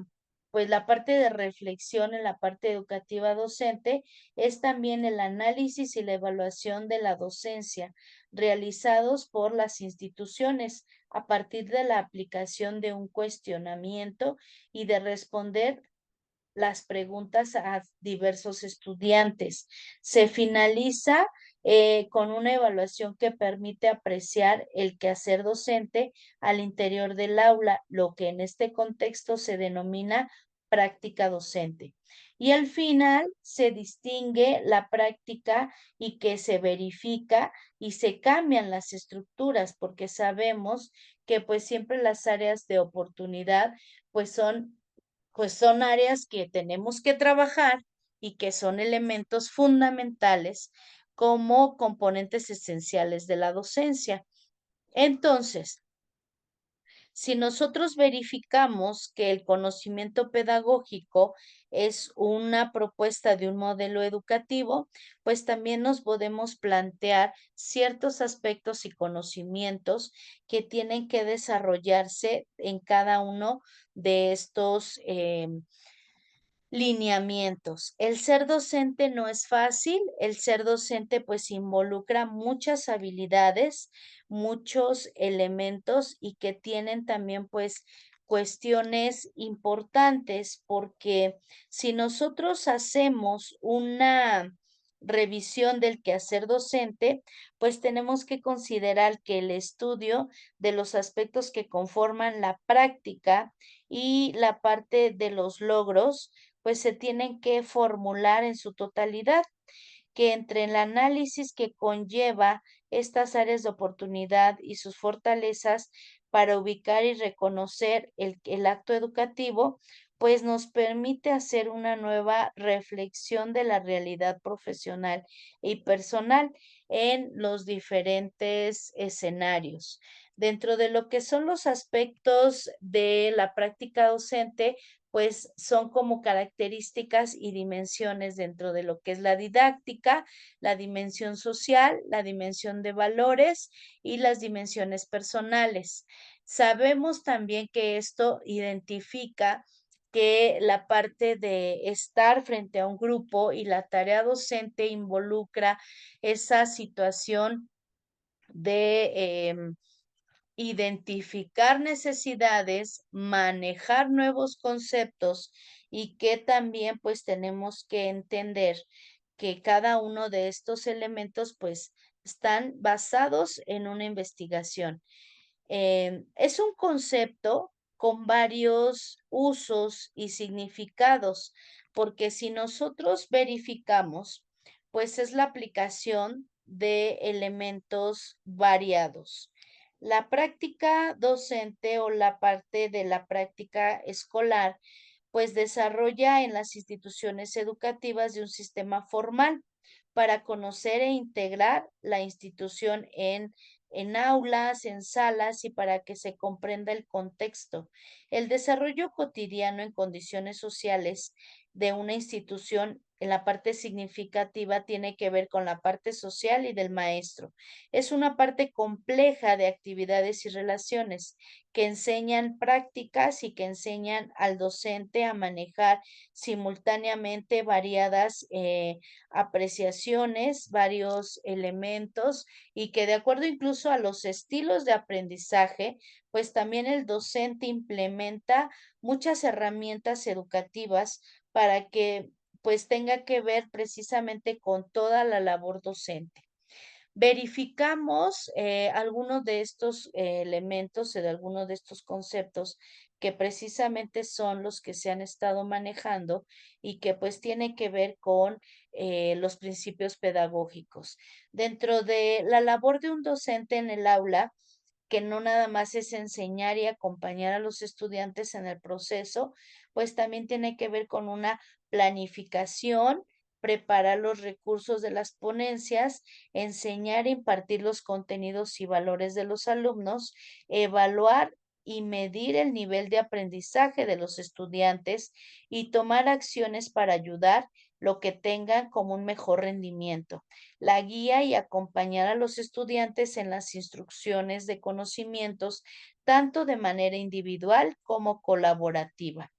pues la parte de reflexión en la parte educativa docente es también el análisis y la evaluación de la docencia realizados por las instituciones a partir de la aplicación de un cuestionamiento y de responder las preguntas a diversos estudiantes. Se finaliza con una evaluación que permite apreciar el quehacer docente al interior del aula, lo que en este contexto se denomina práctica docente. Y al final se distingue la práctica y que se verifica y se cambian las estructuras porque sabemos que pues siempre las áreas de oportunidad pues son áreas que tenemos que trabajar y que son elementos fundamentales como componentes esenciales de la docencia. Entonces, si nosotros verificamos que el conocimiento pedagógico es una propuesta de un modelo educativo, pues también nos podemos plantear ciertos aspectos y conocimientos que tienen que desarrollarse en cada uno de estos lineamientos. El ser docente no es fácil, el ser docente pues involucra muchas habilidades, muchos elementos y que tienen también pues cuestiones importantes porque si nosotros hacemos una revisión del quehacer docente, pues tenemos que considerar que el estudio de los aspectos que conforman la práctica y la parte de los logros pues se tienen que formular en su totalidad, que entre el análisis que conlleva estas áreas de oportunidad y sus fortalezas para ubicar y reconocer el acto educativo, pues nos permite hacer una nueva reflexión de la realidad profesional y personal en los diferentes escenarios. Dentro de lo que son los aspectos de la práctica docente, pues son como características y dimensiones dentro de lo que es la didáctica, la dimensión social, la dimensión de valores y las dimensiones personales. Sabemos también que esto identifica que la parte de estar frente a un grupo y la tarea docente involucra esa situación de identificar necesidades, manejar nuevos conceptos y que también pues tenemos que entender que cada uno de estos elementos pues están basados en una investigación. Es un concepto con varios usos y significados, porque si nosotros verificamos, pues es la aplicación de elementos variados. La práctica docente o la parte de la práctica escolar, pues desarrolla en las instituciones educativas de un sistema formal para conocer e integrar la institución en aulas, en salas y para que se comprenda el contexto. El desarrollo cotidiano en condiciones sociales de una institución en la parte significativa tiene que ver con la parte social y del maestro. Es una parte compleja de actividades y relaciones que enseñan prácticas y que enseñan al docente a manejar simultáneamente variadas apreciaciones, varios elementos y que de acuerdo incluso a los estilos de aprendizaje, pues también el docente implementa muchas herramientas educativas para que pues tenga que ver precisamente con toda la labor docente. Verificamos algunos de estos elementos, de algunos de estos conceptos que precisamente son los que se han estado manejando y que pues tiene que ver con los principios pedagógicos. Dentro de la labor de un docente en el aula, que no nada más es enseñar y acompañar a los estudiantes en el proceso, pues también tiene que ver con una planificación, preparar los recursos de las ponencias, enseñar e impartir los contenidos y valores de los alumnos, evaluar y medir el nivel de aprendizaje de los estudiantes y tomar acciones para ayudar lo que tengan como un mejor rendimiento. La guía y acompañar a los estudiantes en las instrucciones de conocimientos, tanto de manera individual como colaborativa.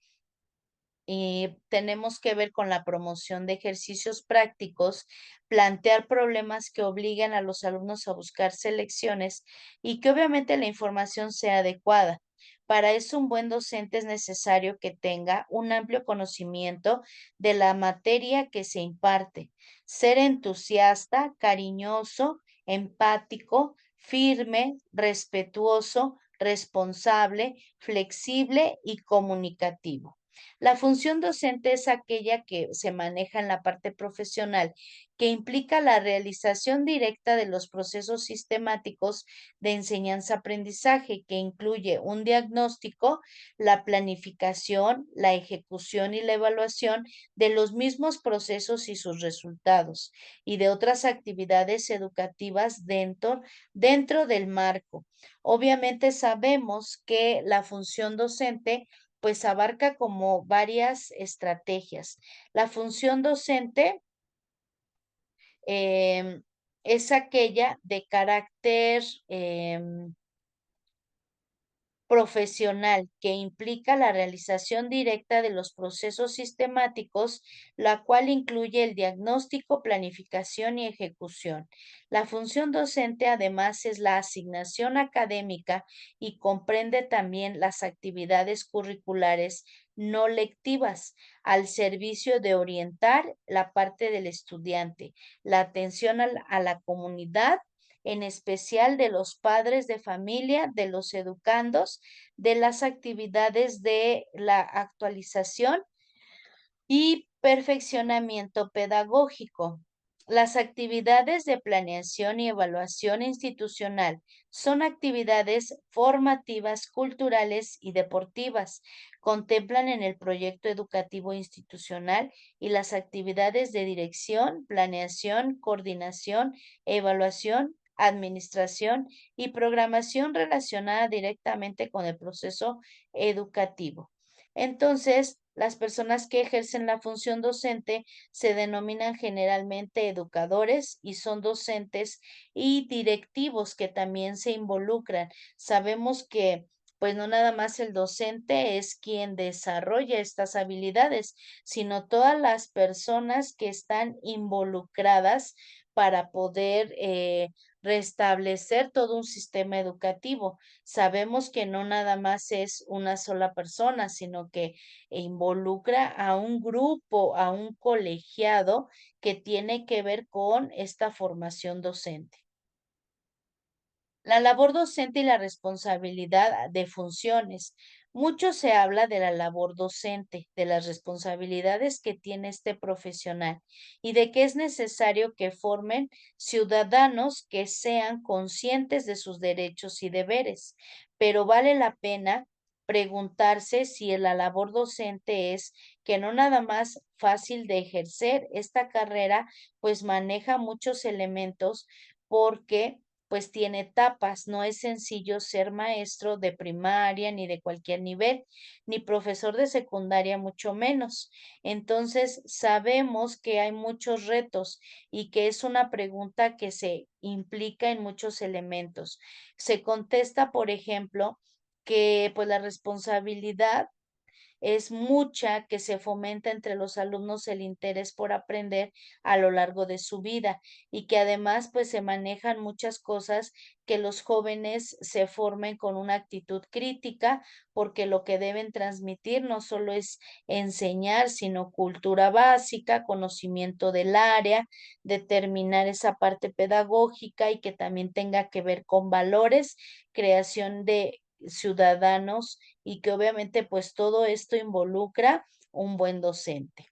Y tenemos que ver con la promoción de ejercicios prácticos, plantear problemas que obliguen a los alumnos a buscar selecciones y que obviamente la información sea adecuada. Para eso, un buen docente es necesario que tenga un amplio conocimiento de la materia que se imparte, ser entusiasta, cariñoso, empático, firme, respetuoso, responsable, flexible y comunicativo. La función docente es aquella que se maneja en la parte profesional, que implica la realización directa de los procesos sistemáticos de enseñanza-aprendizaje, que incluye un diagnóstico, la planificación, la ejecución y la evaluación de los mismos procesos y sus resultados, y de otras actividades educativas dentro del marco. Obviamente sabemos que la función docente pues abarca como varias estrategias. La función docente em, es aquella de carácter profesional que implica la realización directa de los procesos sistemáticos, la cual incluye el diagnóstico, planificación y ejecución. La función docente además es la asignación académica y comprende también las actividades curriculares no lectivas al servicio de orientar la parte del estudiante, la atención a la comunidad, en especial de los padres de familia, de los educandos, de las actividades de la actualización y perfeccionamiento pedagógico. Las actividades de planeación y evaluación institucional son actividades formativas, culturales y deportivas. Contemplan en el proyecto educativo institucional y las actividades de dirección, planeación, coordinación, evaluación, administración y programación relacionada directamente con el proceso educativo. Entonces, las personas que ejercen la función docente se denominan generalmente educadores y son docentes y directivos que también se involucran. Sabemos que pues no nada más el docente es quien desarrolla estas habilidades, sino todas las personas que están involucradas para poder restablecer todo un sistema educativo. Sabemos que no nada más es una sola persona, sino que involucra a un grupo, a un colegiado que tiene que ver con esta formación docente. La labor docente y la responsabilidad de funciones. Mucho se habla de la labor docente, de las responsabilidades que tiene este profesional y de que es necesario que formen ciudadanos que sean conscientes de sus derechos y deberes. Pero vale la pena preguntarse si la labor docente es que no nada más fácil de ejercer esta carrera, pues maneja muchos elementos porque pues tiene etapas. No es sencillo ser maestro de primaria ni de cualquier nivel, ni profesor de secundaria, mucho menos. Entonces, sabemos que hay muchos retos y que es una pregunta que se implica en muchos elementos. Se contesta, por ejemplo, que pues la responsabilidad es mucha, que se fomenta entre los alumnos el interés por aprender a lo largo de su vida y que además pues se manejan muchas cosas, que los jóvenes se formen con una actitud crítica, porque lo que deben transmitir no solo es enseñar, sino cultura básica, conocimiento del área, determinar esa parte pedagógica y que también tenga que ver con valores, creación de ciudadanos, y que obviamente pues todo esto involucra un buen docente.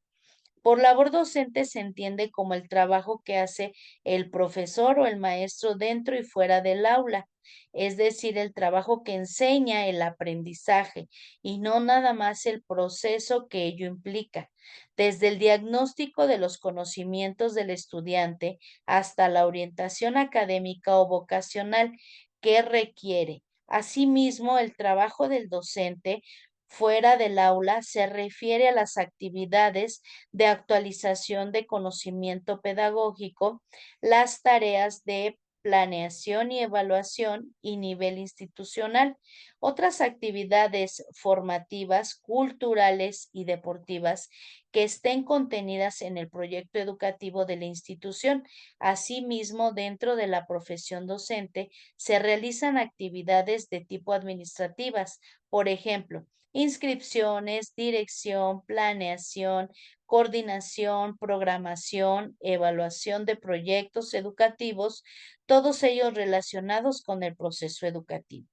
Por labor docente se entiende como el trabajo que hace el profesor o el maestro dentro y fuera del aula, es decir, el trabajo que enseña el aprendizaje y no nada más el proceso que ello implica, desde el diagnóstico de los conocimientos del estudiante hasta la orientación académica o vocacional que requiere. Asimismo, el trabajo del docente fuera del aula se refiere a las actividades de actualización de conocimiento pedagógico, las tareas de planeación y evaluación y nivel institucional, otras actividades formativas, culturales y deportivas que estén contenidas en el proyecto educativo de la institución. Asimismo, dentro de la profesión docente se realizan actividades de tipo administrativas, por ejemplo, inscripciones, dirección, planeación, coordinación, programación, evaluación de proyectos educativos, todos ellos relacionados con el proceso educativo.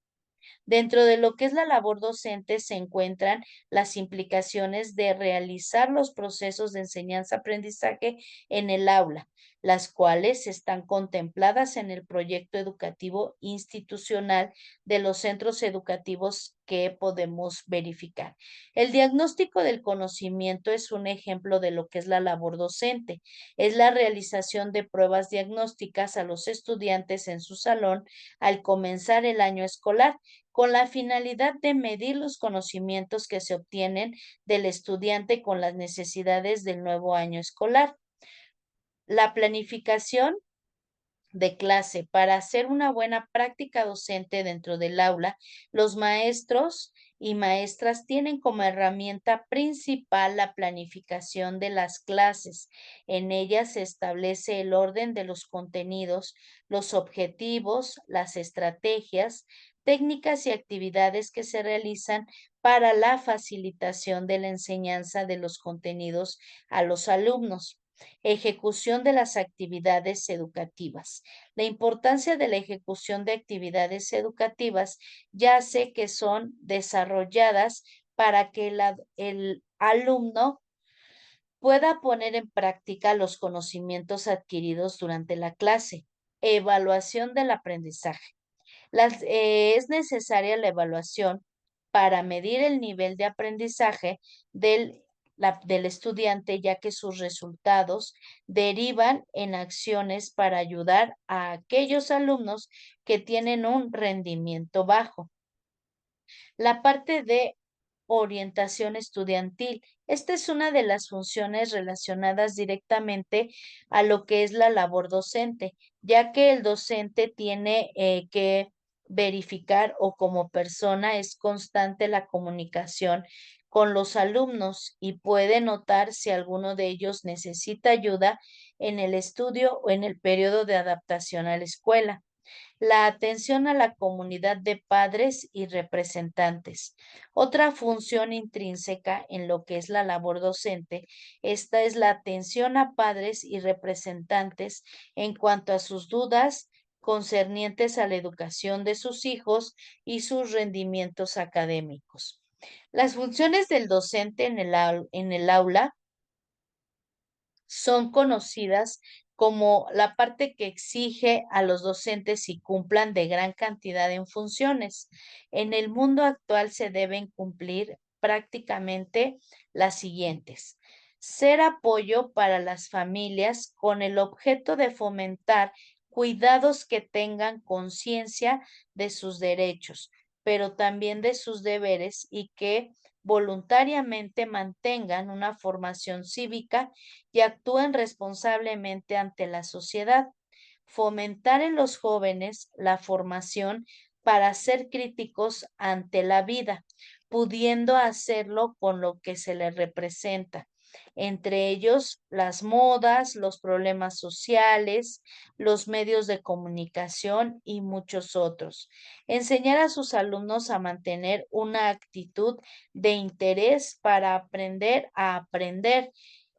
Dentro de lo que es la labor docente se encuentran las implicaciones de realizar los procesos de enseñanza-aprendizaje en el aula, las cuales están contempladas en el proyecto educativo institucional de los centros educativos que podemos verificar. El diagnóstico del conocimiento es un ejemplo de lo que es la labor docente. Es la realización de pruebas diagnósticas a los estudiantes en su salón al comenzar el año escolar, con la finalidad de medir los conocimientos que se obtienen del estudiante con las necesidades del nuevo año escolar. La planificación de clase. Para hacer una buena práctica docente dentro del aula, los maestros y maestras tienen como herramienta principal la planificación de las clases. En ella se establece el orden de los contenidos, los objetivos, las estrategias, técnicas y actividades que se realizan para la facilitación de la enseñanza de los contenidos a los alumnos. Ejecución de las actividades educativas. La importancia de la ejecución de actividades educativas ya sé que son desarrolladas para que el alumno pueda poner en práctica los conocimientos adquiridos durante la clase. Evaluación del aprendizaje. Es necesaria la evaluación para medir el nivel de aprendizaje del estudiante, ya que sus resultados derivan en acciones para ayudar a aquellos alumnos que tienen un rendimiento bajo. La parte de orientación estudiantil. Esta es una de las funciones relacionadas directamente a lo que es la labor docente, ya que el docente tiene que verificar, o como persona es constante la comunicación con los alumnos y puede notar si alguno de ellos necesita ayuda en el estudio o en el periodo de adaptación a la escuela. La atención a la comunidad de padres y representantes. Otra función intrínseca en lo que es la labor docente, esta es la atención a padres y representantes en cuanto a sus dudas concernientes a la educación de sus hijos y sus rendimientos académicos. Las funciones del docente en el aula son conocidas como la parte que exige a los docentes y cumplan de gran cantidad en funciones. En el mundo actual se deben cumplir prácticamente las siguientes: ser apoyo para las familias con el objeto de fomentar cuidados que tengan conciencia de sus derechos, pero también de sus deberes y que voluntariamente mantengan una formación cívica y actúen responsablemente ante la sociedad. Fomentar en los jóvenes la formación para ser críticos ante la vida, pudiendo hacerlo con lo que se les representa, entre ellos las modas, los problemas sociales, los medios de comunicación y muchos otros. Enseñar a sus alumnos a mantener una actitud de interés para aprender a aprender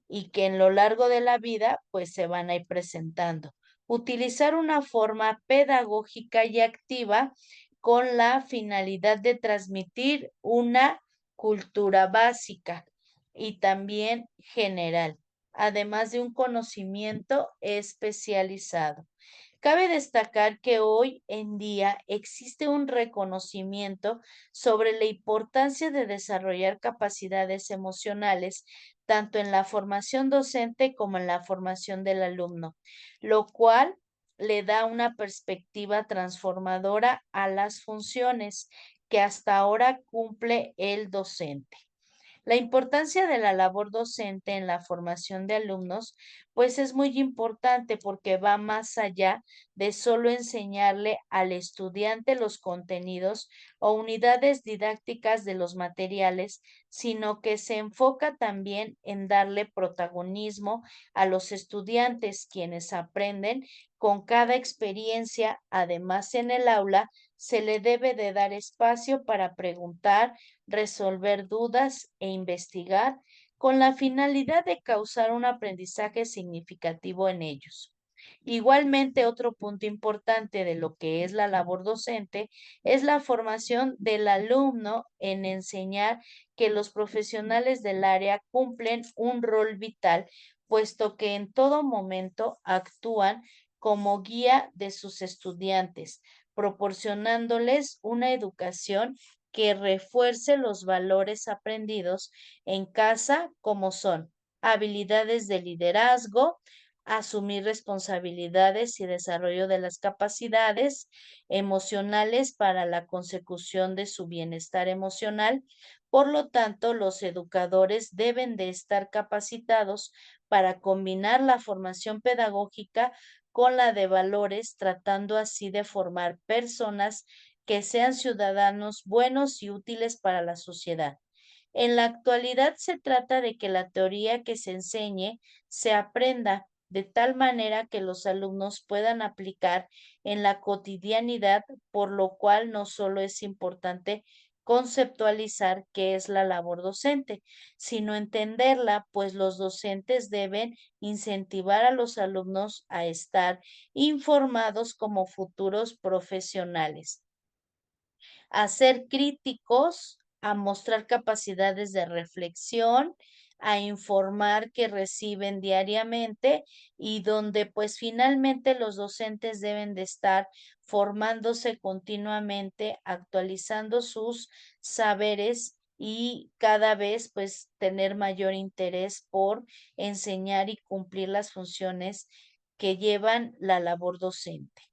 y que en lo largo de la vida pues se van a ir presentando. Utilizar una forma pedagógica y activa con la finalidad de transmitir una cultura básica y también general, además de un conocimiento especializado. Cabe destacar que hoy en día existe un reconocimiento sobre la importancia de desarrollar capacidades emocionales, tanto en la formación docente como en la formación del alumno, lo cual le da una perspectiva transformadora a las funciones que hasta ahora cumple el docente. La importancia de la labor docente en la formación de alumnos, pues es muy importante porque va más allá de solo enseñarle al estudiante los contenidos o unidades didácticas de los materiales, sino que se enfoca también en darle protagonismo a los estudiantes, quienes aprenden con cada experiencia. Además, en el aula se le debe de dar espacio para preguntar, resolver dudas e investigar con la finalidad de causar un aprendizaje significativo en ellos. Igualmente, otro punto importante de lo que es la labor docente es la formación del alumno en enseñar que los profesionales del área cumplen un rol vital, puesto que en todo momento actúan como guía de sus estudiantes, proporcionándoles una educación que refuerce los valores aprendidos en casa, como son habilidades de liderazgo, asumir responsabilidades y desarrollo de las capacidades emocionales para la consecución de su bienestar emocional. Por lo tanto, los educadores deben de estar capacitados para combinar la formación pedagógica con la de valores, tratando así de formar personas que sean ciudadanos buenos y útiles para la sociedad. En la actualidad se trata de que la teoría que se enseñe se aprenda de tal manera que los alumnos puedan aplicar en la cotidianidad, por lo cual no solo es importante conceptualizar qué es la labor docente, sino entenderla, pues los docentes deben incentivar a los alumnos a estar informados como futuros profesionales, a ser críticos, a mostrar capacidades de reflexión, a informar que reciben diariamente y donde pues finalmente los docentes deben de estar formándose continuamente, actualizando sus saberes y cada vez pues tener mayor interés por enseñar y cumplir las funciones que llevan la labor docente.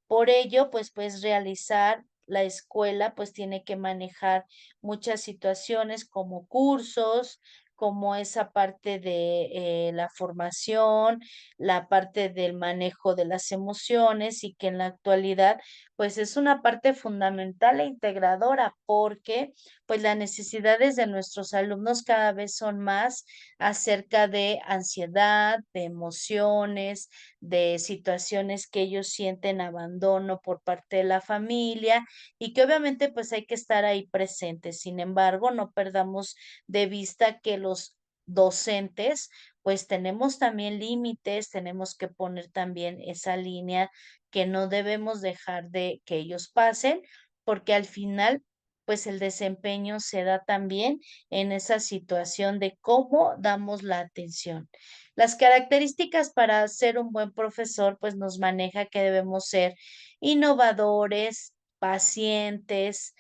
Por ello, pues realizar la escuela, pues tiene que manejar muchas situaciones como cursos, como esa parte de la formación, la parte del manejo de las emociones y que en la actualidad, pues es una parte fundamental e integradora porque pues las necesidades de nuestros alumnos cada vez son más acerca de ansiedad, de emociones, de situaciones que ellos sienten abandono por parte de la familia y que obviamente pues hay que estar ahí presentes. Sin embargo, no perdamos de vista que los docentes pues tenemos también límites, tenemos que poner también esa línea que no debemos dejar de que ellos pasen, porque al final pues el desempeño se da también en esa situación de cómo damos la atención. Las características para ser un buen profesor, pues nos maneja que debemos ser innovadores, pacientes,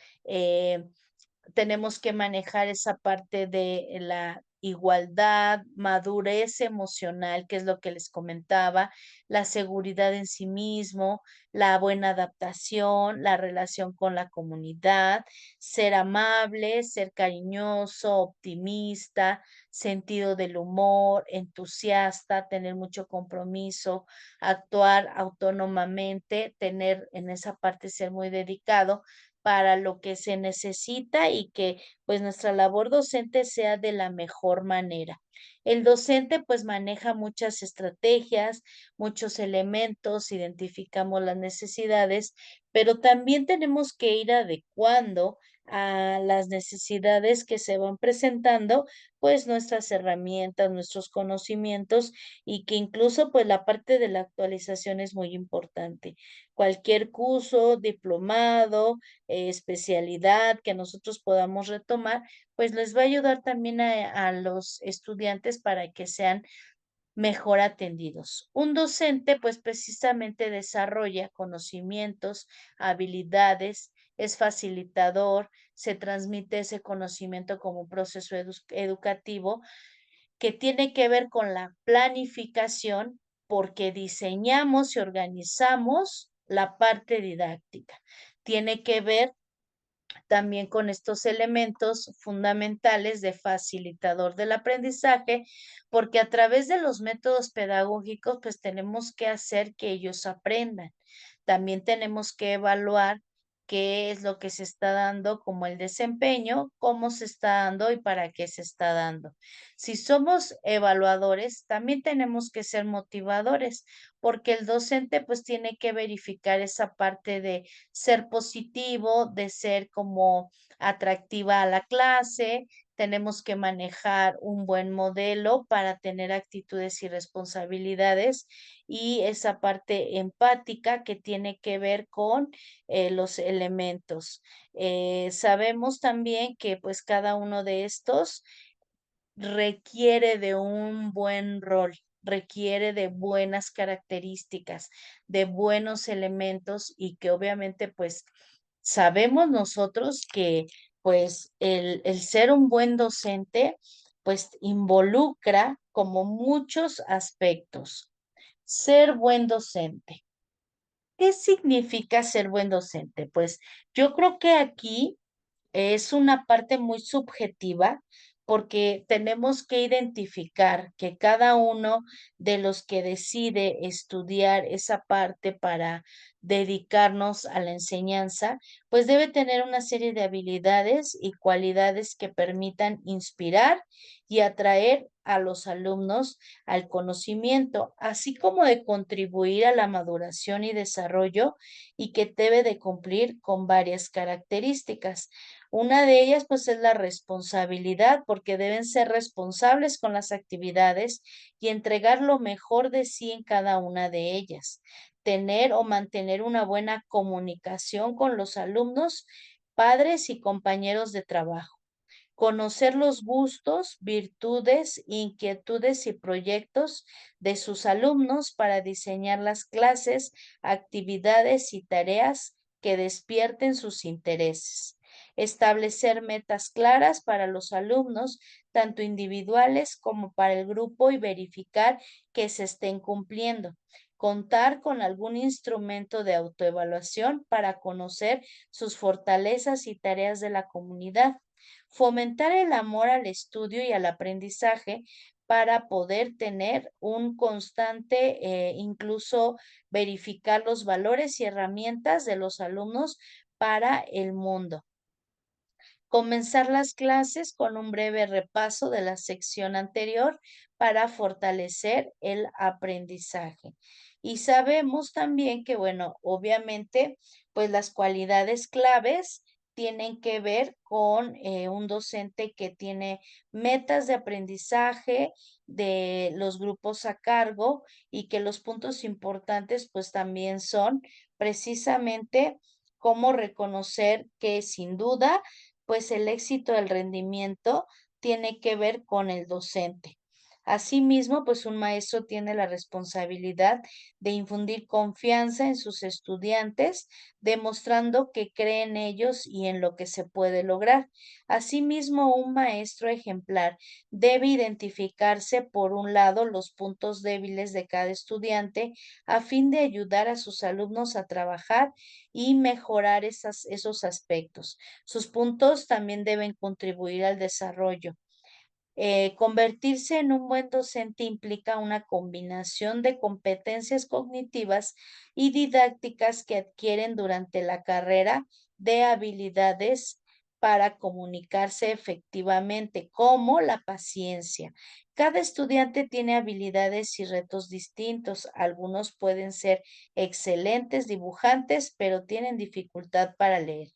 tenemos que manejar esa parte de la igualdad, madurez emocional, que es lo que les comentaba, la seguridad en sí mismo, la buena adaptación, la relación con la comunidad, ser amable, ser cariñoso, optimista, sentido del humor, entusiasta, tener mucho compromiso, actuar autónomamente, tener en esa parte ser muy dedicado para lo que se necesita y que pues nuestra labor docente sea de la mejor manera. El docente pues maneja muchas estrategias, muchos elementos, identificamos las necesidades, pero también tenemos que ir adecuando a las necesidades que se van presentando, pues nuestras herramientas, nuestros conocimientos y que incluso pues la parte de la actualización es muy importante. Cualquier curso, diplomado, especialidad que nosotros podamos retomar, pues les va a ayudar también a los estudiantes para que sean mejor atendidos. Un docente, pues precisamente desarrolla conocimientos, habilidades, es facilitador, se transmite ese conocimiento como un proceso educativo que tiene que ver con la planificación porque diseñamos y organizamos la parte didáctica. Tiene que ver también con estos elementos fundamentales de facilitador del aprendizaje, porque a través de los métodos pedagógicos, pues tenemos que hacer que ellos aprendan. También tenemos que evaluar qué es lo que se está dando como el desempeño, cómo se está dando y para qué se está dando. Si somos evaluadores, también tenemos que ser motivadores, porque el docente pues tiene que verificar esa parte de ser positivo, de ser como atractiva a la clase. Tenemos que manejar un buen modelo para tener actitudes y responsabilidades y esa parte empática que tiene que ver con los elementos. Sabemos también que pues cada uno de estos requiere de un buen rol, requiere de buenas características, de buenos elementos y que obviamente pues sabemos nosotros que pues el ser un buen docente pues involucra como muchos aspectos. Ser buen docente. ¿Qué significa ser buen docente? Pues yo creo que aquí es una parte muy subjetiva porque tenemos que identificar que cada uno de los que decide estudiar esa parte para dedicarnos a la enseñanza, pues debe tener una serie de habilidades y cualidades que permitan inspirar y atraer a los alumnos al conocimiento, así como de contribuir a la maduración y desarrollo y que debe de cumplir con varias características. Una de ellas, pues, es la responsabilidad, porque deben ser responsables con las actividades y entregar lo mejor de sí en cada una de ellas. Tener o mantener una buena comunicación con los alumnos, padres y compañeros de trabajo. Conocer los gustos, virtudes, inquietudes y proyectos de sus alumnos para diseñar las clases, actividades y tareas que despierten sus intereses. Establecer metas claras para los alumnos, tanto individuales como para el grupo, y verificar que se estén cumpliendo. Contar con algún instrumento de autoevaluación para conocer sus fortalezas y tareas de la comunidad. Fomentar el amor al estudio y al aprendizaje para poder tener un constante, incluso verificar los valores y herramientas de los alumnos para el mundo. Comenzar las clases con un breve repaso de la sección anterior para fortalecer el aprendizaje. Y sabemos también que, bueno, obviamente, pues las cualidades claves tienen que ver con un docente que tiene metas de aprendizaje de los grupos a cargo y que los puntos importantes pues también son precisamente cómo reconocer que sin duda pues el éxito del rendimiento tiene que ver con el docente. Asimismo, pues un maestro tiene la responsabilidad de infundir confianza en sus estudiantes, demostrando que cree en ellos y en lo que se puede lograr. Asimismo, un maestro ejemplar debe identificarse, por un lado, los puntos débiles de cada estudiante a fin de ayudar a sus alumnos a trabajar y mejorar esos aspectos. Sus puntos también deben contribuir al desarrollo. Convertirse en un buen docente implica una combinación de competencias cognitivas y didácticas que adquieren durante la carrera, de habilidades para comunicarse efectivamente, como la paciencia. Cada estudiante tiene habilidades y retos distintos. Algunos pueden ser excelentes dibujantes, pero tienen dificultad para leer.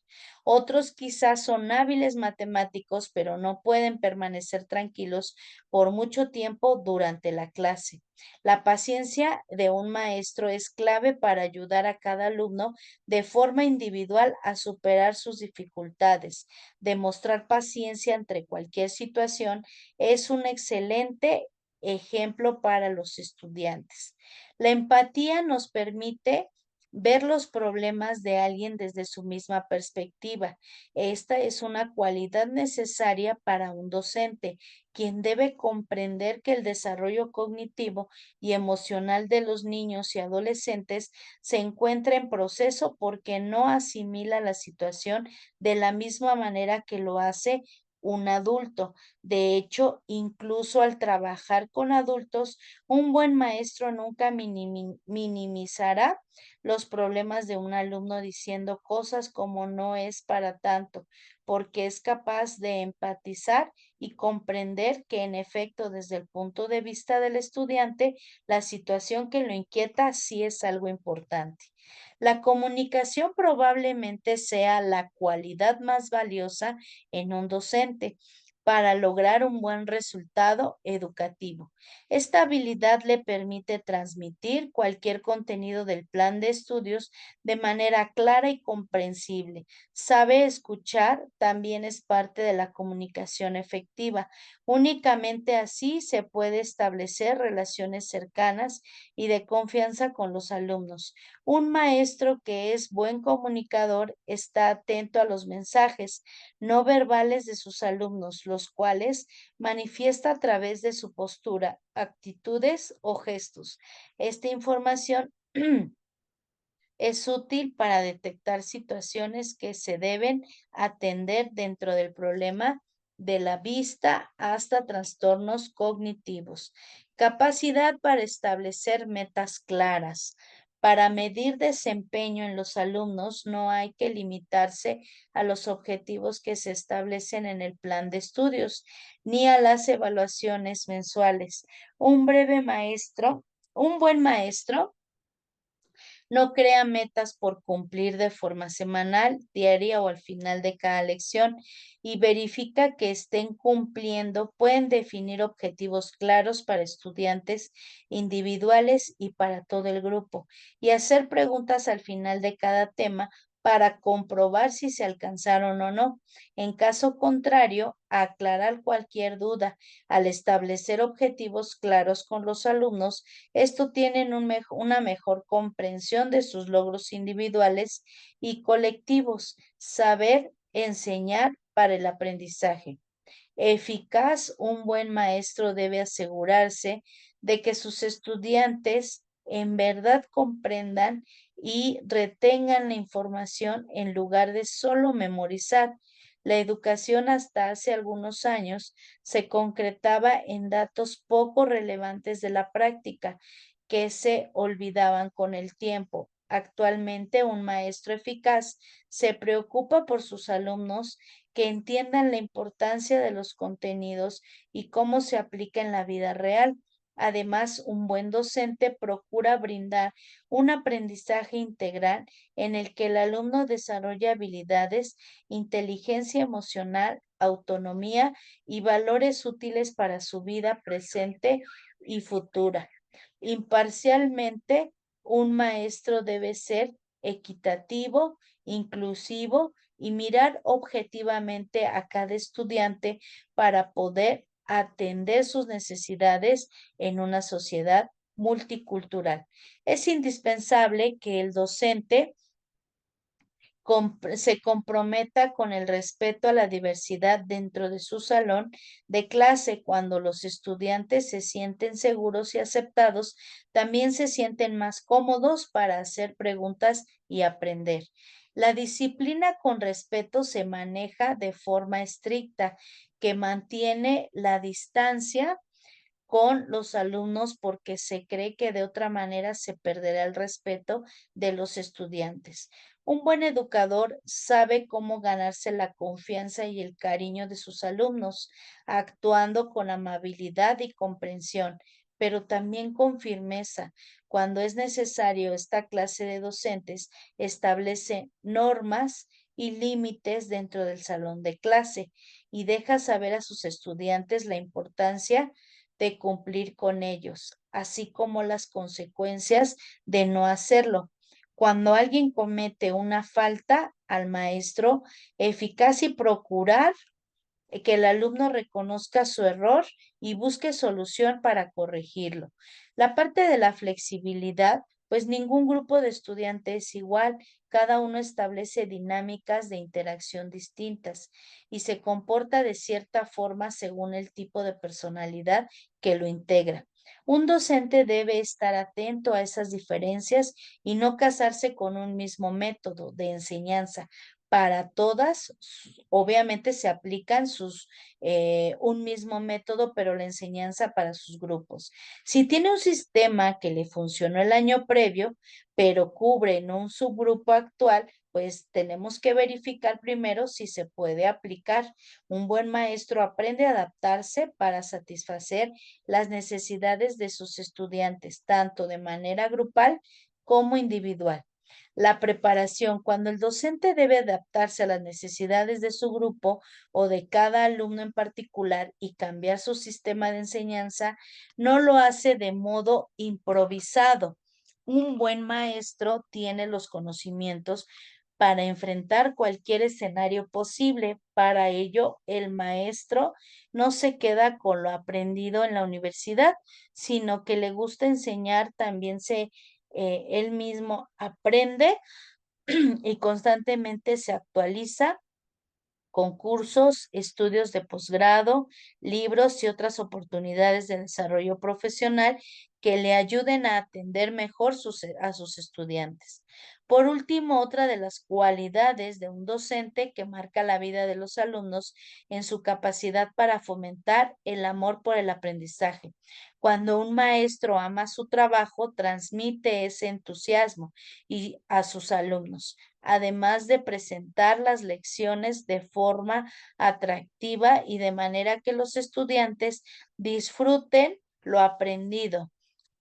Otros quizás son hábiles matemáticos, pero no pueden permanecer tranquilos por mucho tiempo durante la clase. La paciencia de un maestro es clave para ayudar a cada alumno de forma individual a superar sus dificultades. Demostrar paciencia ante cualquier situación es un excelente ejemplo para los estudiantes. La empatía nos permite ver los problemas de alguien desde su misma perspectiva. Esta es una cualidad necesaria para un docente, quien debe comprender que el desarrollo cognitivo y emocional de los niños y adolescentes se encuentra en proceso, porque no asimila la situación de la misma manera que lo hace un adulto. De hecho, incluso al trabajar con adultos, un buen maestro nunca minimizará los problemas de un alumno diciendo cosas como "no es para tanto", porque es capaz de empatizar y comprender que, en efecto, desde el punto de vista del estudiante, la situación que lo inquieta sí es algo importante. La comunicación probablemente sea la cualidad más valiosa en un docente para lograr un buen resultado educativo. Esta habilidad le permite transmitir cualquier contenido del plan de estudios de manera clara y comprensible. Sabe escuchar también es parte de la comunicación efectiva. Únicamente así se puede establecer relaciones cercanas y de confianza con los alumnos. Un maestro que es buen comunicador está atento a los mensajes no verbales de sus alumnos, los cuales manifiesta a través de su postura, actitudes o gestos. Esta información es útil para detectar situaciones que se deben atender, dentro del problema de la vista hasta trastornos cognitivos. Capacidad para establecer metas claras. Para medir desempeño en los alumnos, no hay que limitarse a los objetivos que se establecen en el plan de estudios, ni a las evaluaciones mensuales. Un breve maestro, un buen maestro no crea metas por cumplir de forma semanal, diaria o al final de cada lección, y verifica que estén cumpliendo. Pueden definir objetivos claros para estudiantes individuales y para todo el grupo, y hacer preguntas al final de cada tema para comprobar si se alcanzaron o no. En caso contrario, aclarar cualquier duda. Al establecer objetivos claros con los alumnos, esto tienen una mejor comprensión de sus logros individuales y colectivos. Saber enseñar para el aprendizaje eficaz. Un buen maestro debe asegurarse de que sus estudiantes en verdad comprendan y retengan la información, en lugar de solo memorizar. La educación hasta hace algunos años se concretaba en datos poco relevantes de la práctica, que se olvidaban con el tiempo. Actualmente, un maestro eficaz se preocupa por sus alumnos, que entiendan la importancia de los contenidos y cómo se aplica en la vida real. Además, un buen docente procura brindar un aprendizaje integral, en el que el alumno desarrolle habilidades, inteligencia emocional, autonomía y valores útiles para su vida presente y futura. Imparcialmente, un maestro debe ser equitativo, inclusivo y mirar objetivamente a cada estudiante para poder atender sus necesidades en una sociedad multicultural. Es indispensable que el docente se comprometa con el respeto a la diversidad dentro de su salón de clase. Cuando los estudiantes se sienten seguros y aceptados, también se sienten más cómodos para hacer preguntas y aprender. La disciplina con respeto se maneja de forma estricta, que mantiene la distancia con los alumnos porque se cree que de otra manera se perderá el respeto de los estudiantes. Un buen educador sabe cómo ganarse la confianza y el cariño de sus alumnos, actuando con amabilidad y comprensión, pero también con firmeza. Cuando es necesario, esta clase de docentes establece normas y límites dentro del salón de clase y deja saber a sus estudiantes la importancia de cumplir con ellos, así como las consecuencias de no hacerlo. Cuando alguien comete una falta al maestro, eficaz y procurar que el alumno reconozca su error y busque solución para corregirlo. La parte de la flexibilidad, pues ningún grupo de estudiantes es igual, cada uno establece dinámicas de interacción distintas y se comporta de cierta forma según el tipo de personalidad que lo integra. Un docente debe estar atento a esas diferencias y no casarse con un mismo método de enseñanza, para todas, obviamente se aplican un mismo método, pero la enseñanza para sus grupos. Si tiene un sistema que le funcionó el año previo, pero cubre en un subgrupo actual, pues tenemos que verificar primero si se puede aplicar. Un buen maestro aprende a adaptarse para satisfacer las necesidades de sus estudiantes, tanto de manera grupal como individual. La preparación, cuando el docente debe adaptarse a las necesidades de su grupo o de cada alumno en particular y cambiar su sistema de enseñanza, no lo hace de modo improvisado. Un buen maestro tiene los conocimientos para enfrentar cualquier escenario posible. Para ello, el maestro no se queda con lo aprendido en la universidad, sino que le gusta enseñar, también él mismo aprende y constantemente se actualiza con cursos, estudios de posgrado, libros y otras oportunidades de desarrollo profesional que le ayuden a atender mejor a sus estudiantes. Por último, otra de las cualidades de un docente que marca la vida de los alumnos en su capacidad para fomentar el amor por el aprendizaje. Cuando un maestro ama su trabajo, transmite ese entusiasmo a sus alumnos, además de presentar las lecciones de forma atractiva y de manera que los estudiantes disfruten lo aprendido,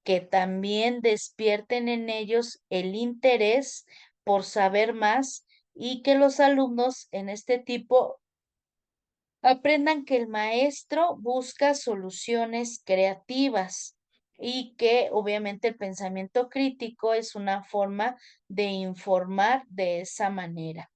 que también despierten en ellos el interés por saber más y que los alumnos en este tipo aprendan que el maestro busca soluciones creativas y que obviamente el pensamiento crítico es una forma de informar de esa manera.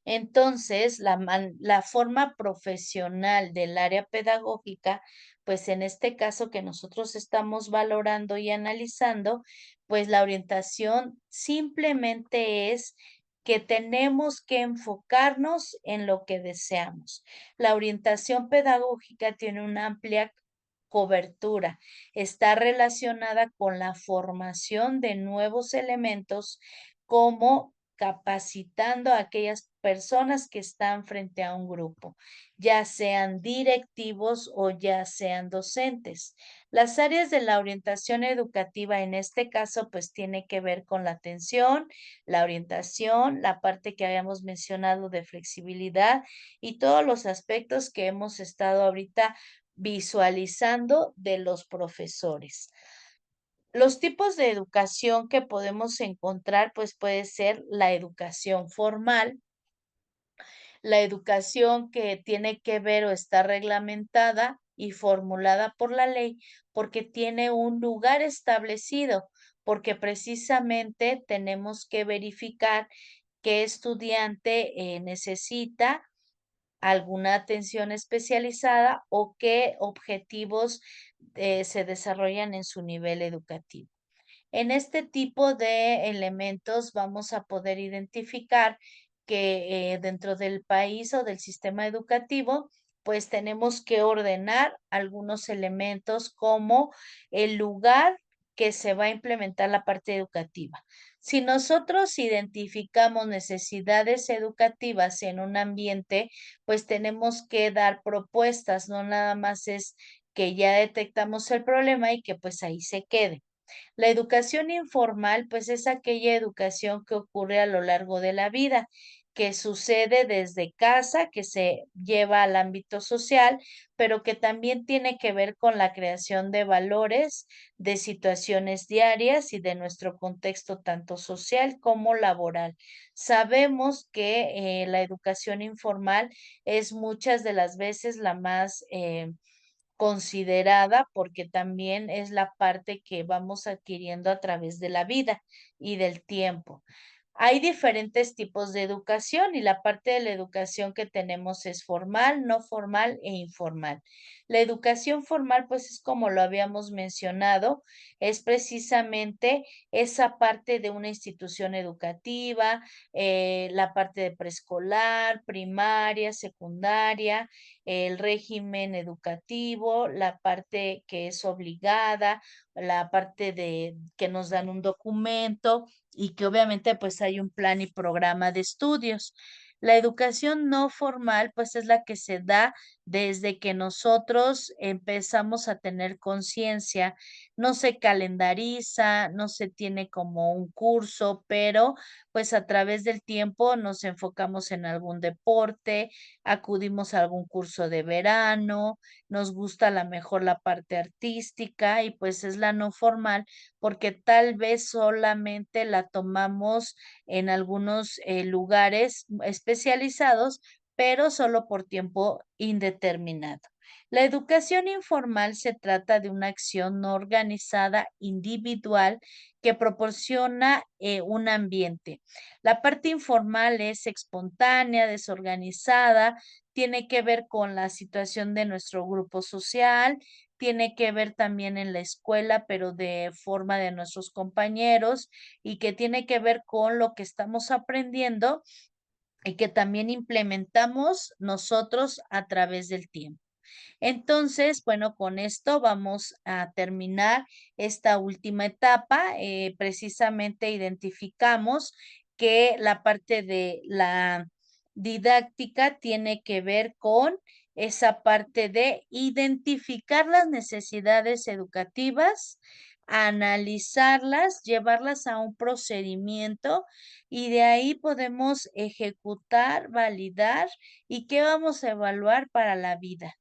Entonces, la forma profesional del área pedagógica, pues en este caso que nosotros estamos valorando y analizando, pues la orientación simplemente es que tenemos que enfocarnos en lo que deseamos. La orientación pedagógica tiene una amplia cobertura, está relacionada con la formación de nuevos elementos como capacitando a aquellas personas que están frente a un grupo, ya sean directivos o ya sean docentes. Las áreas de la orientación educativa en este caso pues tiene que ver con la atención, la orientación, la parte que habíamos mencionado de flexibilidad y todos los aspectos que hemos estado ahorita visualizando de los profesores. Los tipos de educación que podemos encontrar, pues puede ser la educación formal, la educación que tiene que ver o está reglamentada y formulada por la ley porque tiene un lugar establecido, porque precisamente tenemos que verificar qué estudiante necesita alguna atención especializada o qué objetivos se desarrollan en su nivel educativo. En este tipo de elementos vamos a poder identificar que dentro del país o del sistema educativo, pues tenemos que ordenar algunos elementos como el lugar que se va a implementar la parte educativa. Si nosotros identificamos necesidades educativas en un ambiente, pues tenemos que dar propuestas, no nada más es que ya detectamos el problema y que pues ahí se quede. La educación informal, pues es aquella educación que ocurre a lo largo de la vida, que sucede desde casa, que se lleva al ámbito social, pero que también tiene que ver con la creación de valores, de situaciones diarias y de nuestro contexto tanto social como laboral. Sabemos que la educación informal es muchas de las veces la más considerada porque también es la parte que vamos adquiriendo a través de la vida y del tiempo. Hay diferentes tipos de educación y la parte de la educación que tenemos es formal, no formal e informal. La educación formal, pues es como lo habíamos mencionado, es precisamente esa parte de una institución educativa, la parte de preescolar, primaria, secundaria, el régimen educativo, la parte que es obligada, la parte de que nos dan un documento y que obviamente pues hay un plan y programa de estudios. La educación no formal pues es la que se da desde que nosotros empezamos a tener conciencia. No se calendariza, no se tiene como un curso, pero pues a través del tiempo nos enfocamos en algún deporte, acudimos a algún curso de verano, nos gusta a lo mejor la parte artística y pues es la no formal porque tal vez solamente la tomamos en algunos lugares especializados, pero solo por tiempo indeterminado. La educación informal se trata de una acción no organizada individual que proporciona un ambiente. La parte informal es espontánea, desorganizada, tiene que ver con la situación de nuestro grupo social, tiene que ver también en la escuela, pero de forma de nuestros compañeros y que tiene que ver con lo que estamos aprendiendo y que también implementamos nosotros a través del tiempo. Entonces, bueno, con esto vamos a terminar esta última etapa. Precisamente identificamos que la parte de la didáctica tiene que ver con esa parte de identificar las necesidades educativas, analizarlas, llevarlas a un procedimiento y de ahí podemos ejecutar, validar y qué vamos a evaluar para la vida.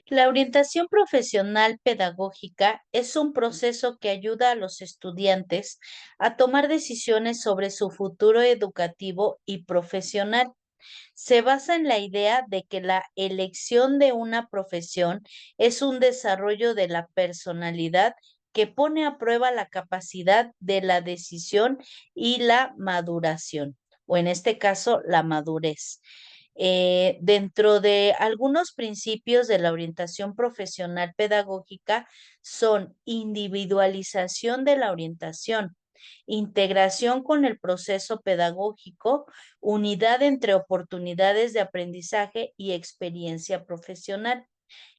La orientación profesional pedagógica es un proceso que ayuda a los estudiantes a tomar decisiones sobre su futuro educativo y profesional. Se basa en la idea de que la elección de una profesión es un desarrollo de la personalidad que pone a prueba la capacidad de la decisión y la maduración, o en este caso, la madurez. Dentro de algunos principios de la orientación profesional pedagógica son individualización de la orientación, integración con el proceso pedagógico, unidad entre oportunidades de aprendizaje y experiencia profesional,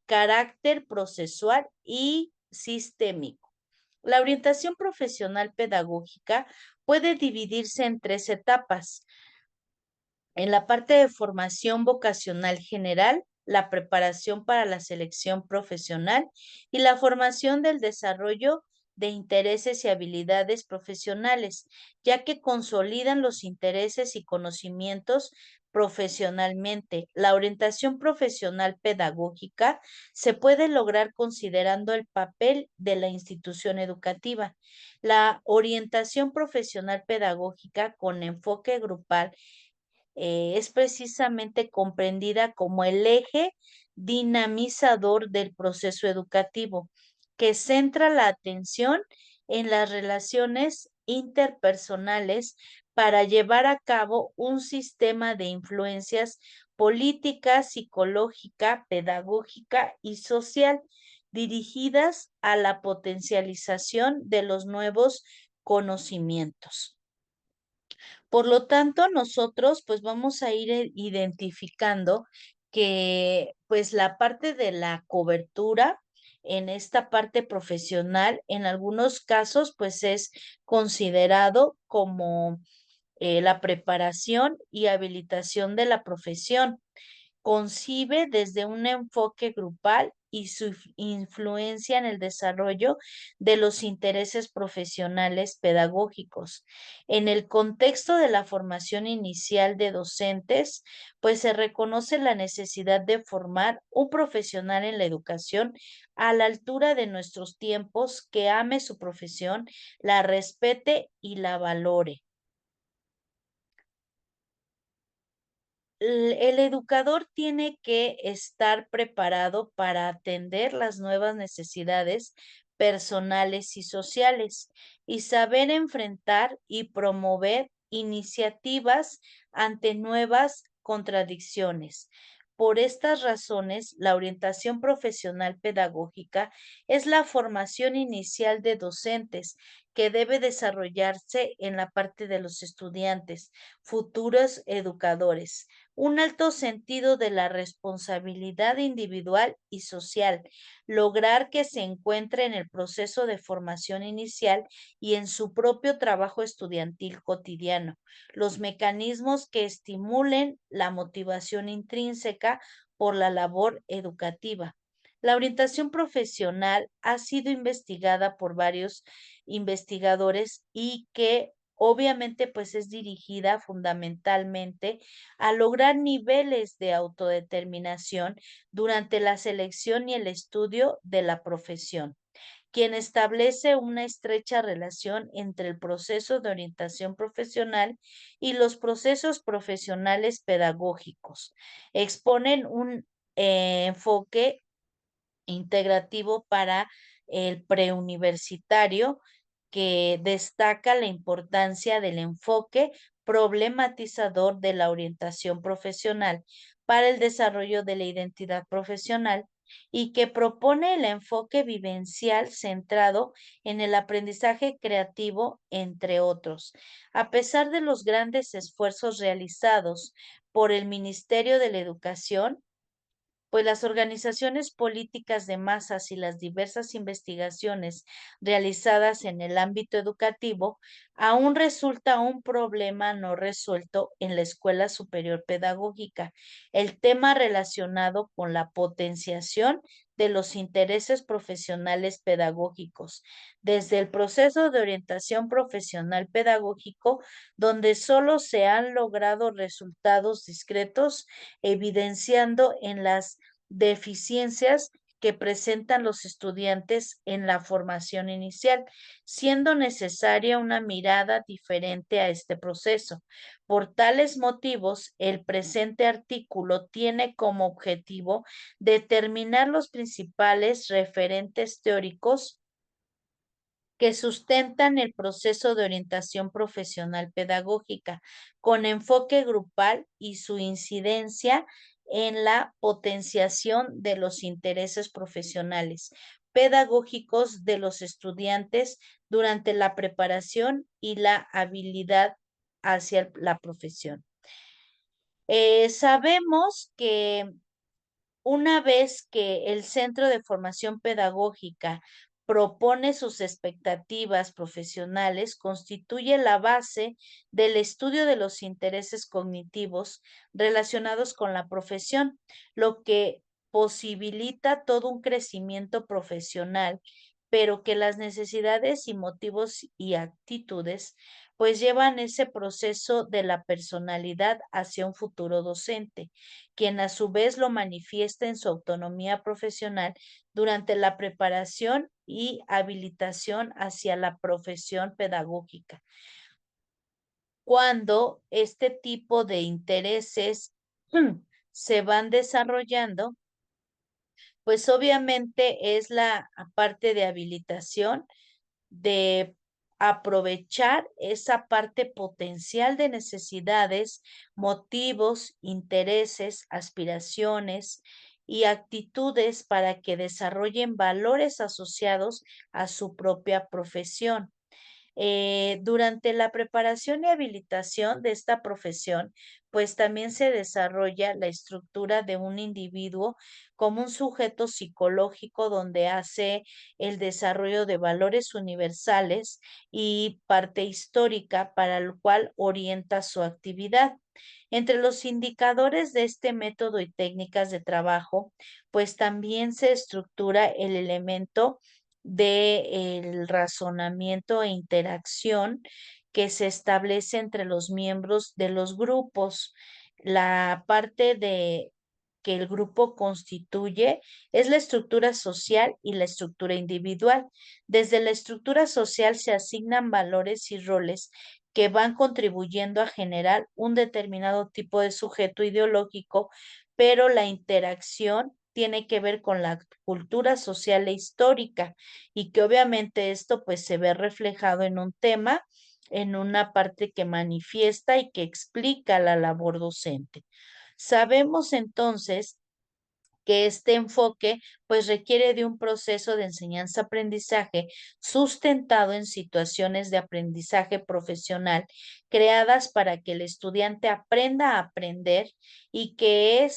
carácter procesual y sistémico. La orientación profesional pedagógica puede dividirse en tres etapas: en la parte de formación vocacional general, la preparación para la selección profesional y la formación del desarrollo de intereses y habilidades profesionales, ya que consolidan los intereses y conocimientos profesionalmente. La orientación profesional pedagógica se puede lograr considerando el papel de la institución educativa. La orientación profesional pedagógica con enfoque grupal es precisamente comprendida como el eje dinamizador del proceso educativo, que centra la atención en las relaciones interpersonales para llevar a cabo un sistema de influencias política, psicológica, pedagógica y social dirigidas a la potencialización de los nuevos conocimientos. Por lo tanto, nosotros pues vamos a ir identificando que pues la parte de la cobertura en esta parte profesional, en algunos casos pues es considerado como la preparación y habilitación de la profesión. Concibe desde un enfoque grupal y su influencia en el desarrollo de los intereses profesionales pedagógicos. En el contexto de la formación inicial de docentes, pues se reconoce la necesidad de formar un profesional en la educación a la altura de nuestros tiempos, que ame su profesión, la respete y la valore. El educador tiene que estar preparado para atender las nuevas necesidades personales y sociales y saber enfrentar y promover iniciativas ante nuevas contradicciones. Por estas razones, la orientación profesional pedagógica es la formación inicial de docentes que debe desarrollarse en la parte de los estudiantes, futuros educadores, un alto sentido de la responsabilidad individual y social, lograr que se encuentre en el proceso de formación inicial y en su propio trabajo estudiantil cotidiano, los mecanismos que estimulen la motivación intrínseca por la labor educativa. La orientación profesional ha sido investigada por varios investigadores y que obviamente pues es dirigida fundamentalmente a lograr niveles de autodeterminación durante la selección y el estudio de la profesión, quien establece una estrecha relación entre el proceso de orientación profesional y los procesos profesionales pedagógicos. Exponen un enfoque integrativo para el preuniversitario que destaca la importancia del enfoque problematizador de la orientación profesional para el desarrollo de la identidad profesional y que propone el enfoque vivencial centrado en el aprendizaje creativo, entre otros. A pesar de los grandes esfuerzos realizados por el Ministerio de la Educación, pues las organizaciones políticas de masas y las diversas investigaciones realizadas en el ámbito educativo, aún resulta un problema no resuelto en la Escuela Superior Pedagógica, el tema relacionado con la potenciación de los intereses profesionales pedagógicos, desde el proceso de orientación profesional pedagógico, donde solo se han logrado resultados discretos, evidenciando en las deficiencias que presentan los estudiantes en la formación inicial, siendo necesaria una mirada diferente a este proceso. Por tales motivos, el presente artículo tiene como objetivo determinar los principales referentes teóricos que sustentan el proceso de orientación profesional pedagógica con enfoque grupal y su incidencia en la potenciación de los intereses profesionales pedagógicos de los estudiantes durante la preparación y la habilidad hacia la profesión. Sabemos que una vez que el Centro de Formación Pedagógica propone sus expectativas profesionales, constituye la base del estudio de los intereses cognitivos relacionados con la profesión, lo que posibilita todo un crecimiento profesional, pero que las necesidades y motivos y actitudes pues llevan ese proceso de la personalidad hacia un futuro docente, quien a su vez lo manifiesta en su autonomía profesional durante la preparación y habilitación hacia la profesión pedagógica. Cuando este tipo de intereses se van desarrollando, pues obviamente es la parte de habilitación, de aprovechar esa parte potencial de necesidades, motivos, intereses, aspiraciones y actitudes para que desarrollen valores asociados a su propia profesión. Durante la preparación y habilitación de esta profesión, pues también se desarrolla la estructura de un individuo como un sujeto psicológico donde hace el desarrollo de valores universales y parte histórica para el cual orienta su actividad. Entre los indicadores de este método y técnicas de trabajo, pues también se estructura el elemento del razonamiento e interacción que se establece entre los miembros de los grupos. La parte de que el grupo constituye es la estructura social y la estructura individual. Desde la estructura social se asignan valores y roles que van contribuyendo a generar un determinado tipo de sujeto ideológico, pero la interacción tiene que ver con la cultura social e histórica y que obviamente esto pues se ve reflejado en un tema, en una parte que manifiesta y que explica la labor docente. Sabemos entonces que este enfoque pues requiere de un proceso de enseñanza-aprendizaje sustentado en situaciones de aprendizaje profesional creadas para que el estudiante aprenda a aprender y que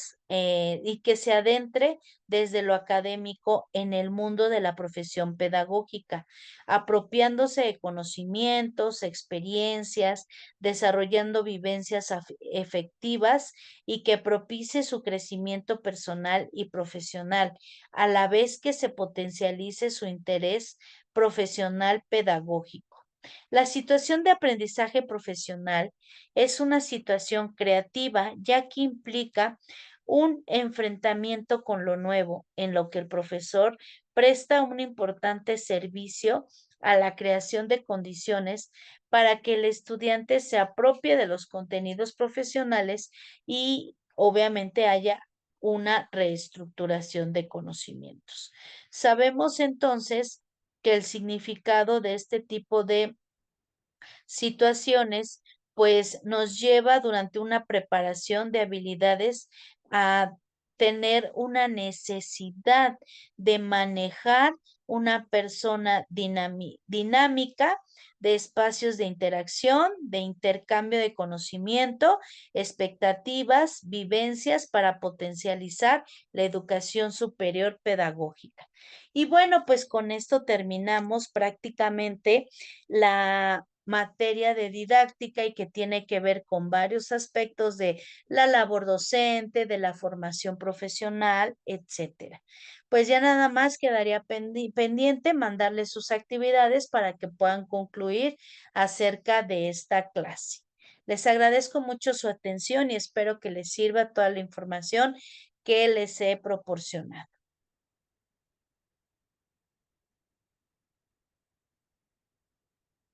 se adentre desde lo académico en el mundo de la profesión pedagógica, apropiándose de conocimientos, experiencias, desarrollando vivencias efectivas y que propicie su crecimiento personal y profesional, a la vez que se potencialice su interés profesional pedagógico. La situación de aprendizaje profesional es una situación creativa, ya que implica un enfrentamiento con lo nuevo, en lo que el profesor presta un importante servicio a la creación de condiciones para que el estudiante se apropie de los contenidos profesionales y obviamente haya una reestructuración de conocimientos. Sabemos entonces que el significado de este tipo de situaciones, pues nos lleva durante una preparación de habilidades a tener una necesidad de manejar una persona dinámica de espacios de interacción, de intercambio de conocimiento, expectativas, vivencias para potencializar la educación superior pedagógica. Y bueno, pues con esto terminamos prácticamente la materia de didáctica y que tiene que ver con varios aspectos de la labor docente, de la formación profesional, etcétera. Pues ya nada más quedaría pendiente mandarles sus actividades para que puedan concluir acerca de esta clase. Les agradezco mucho su atención y espero que les sirva toda la información que les he proporcionado.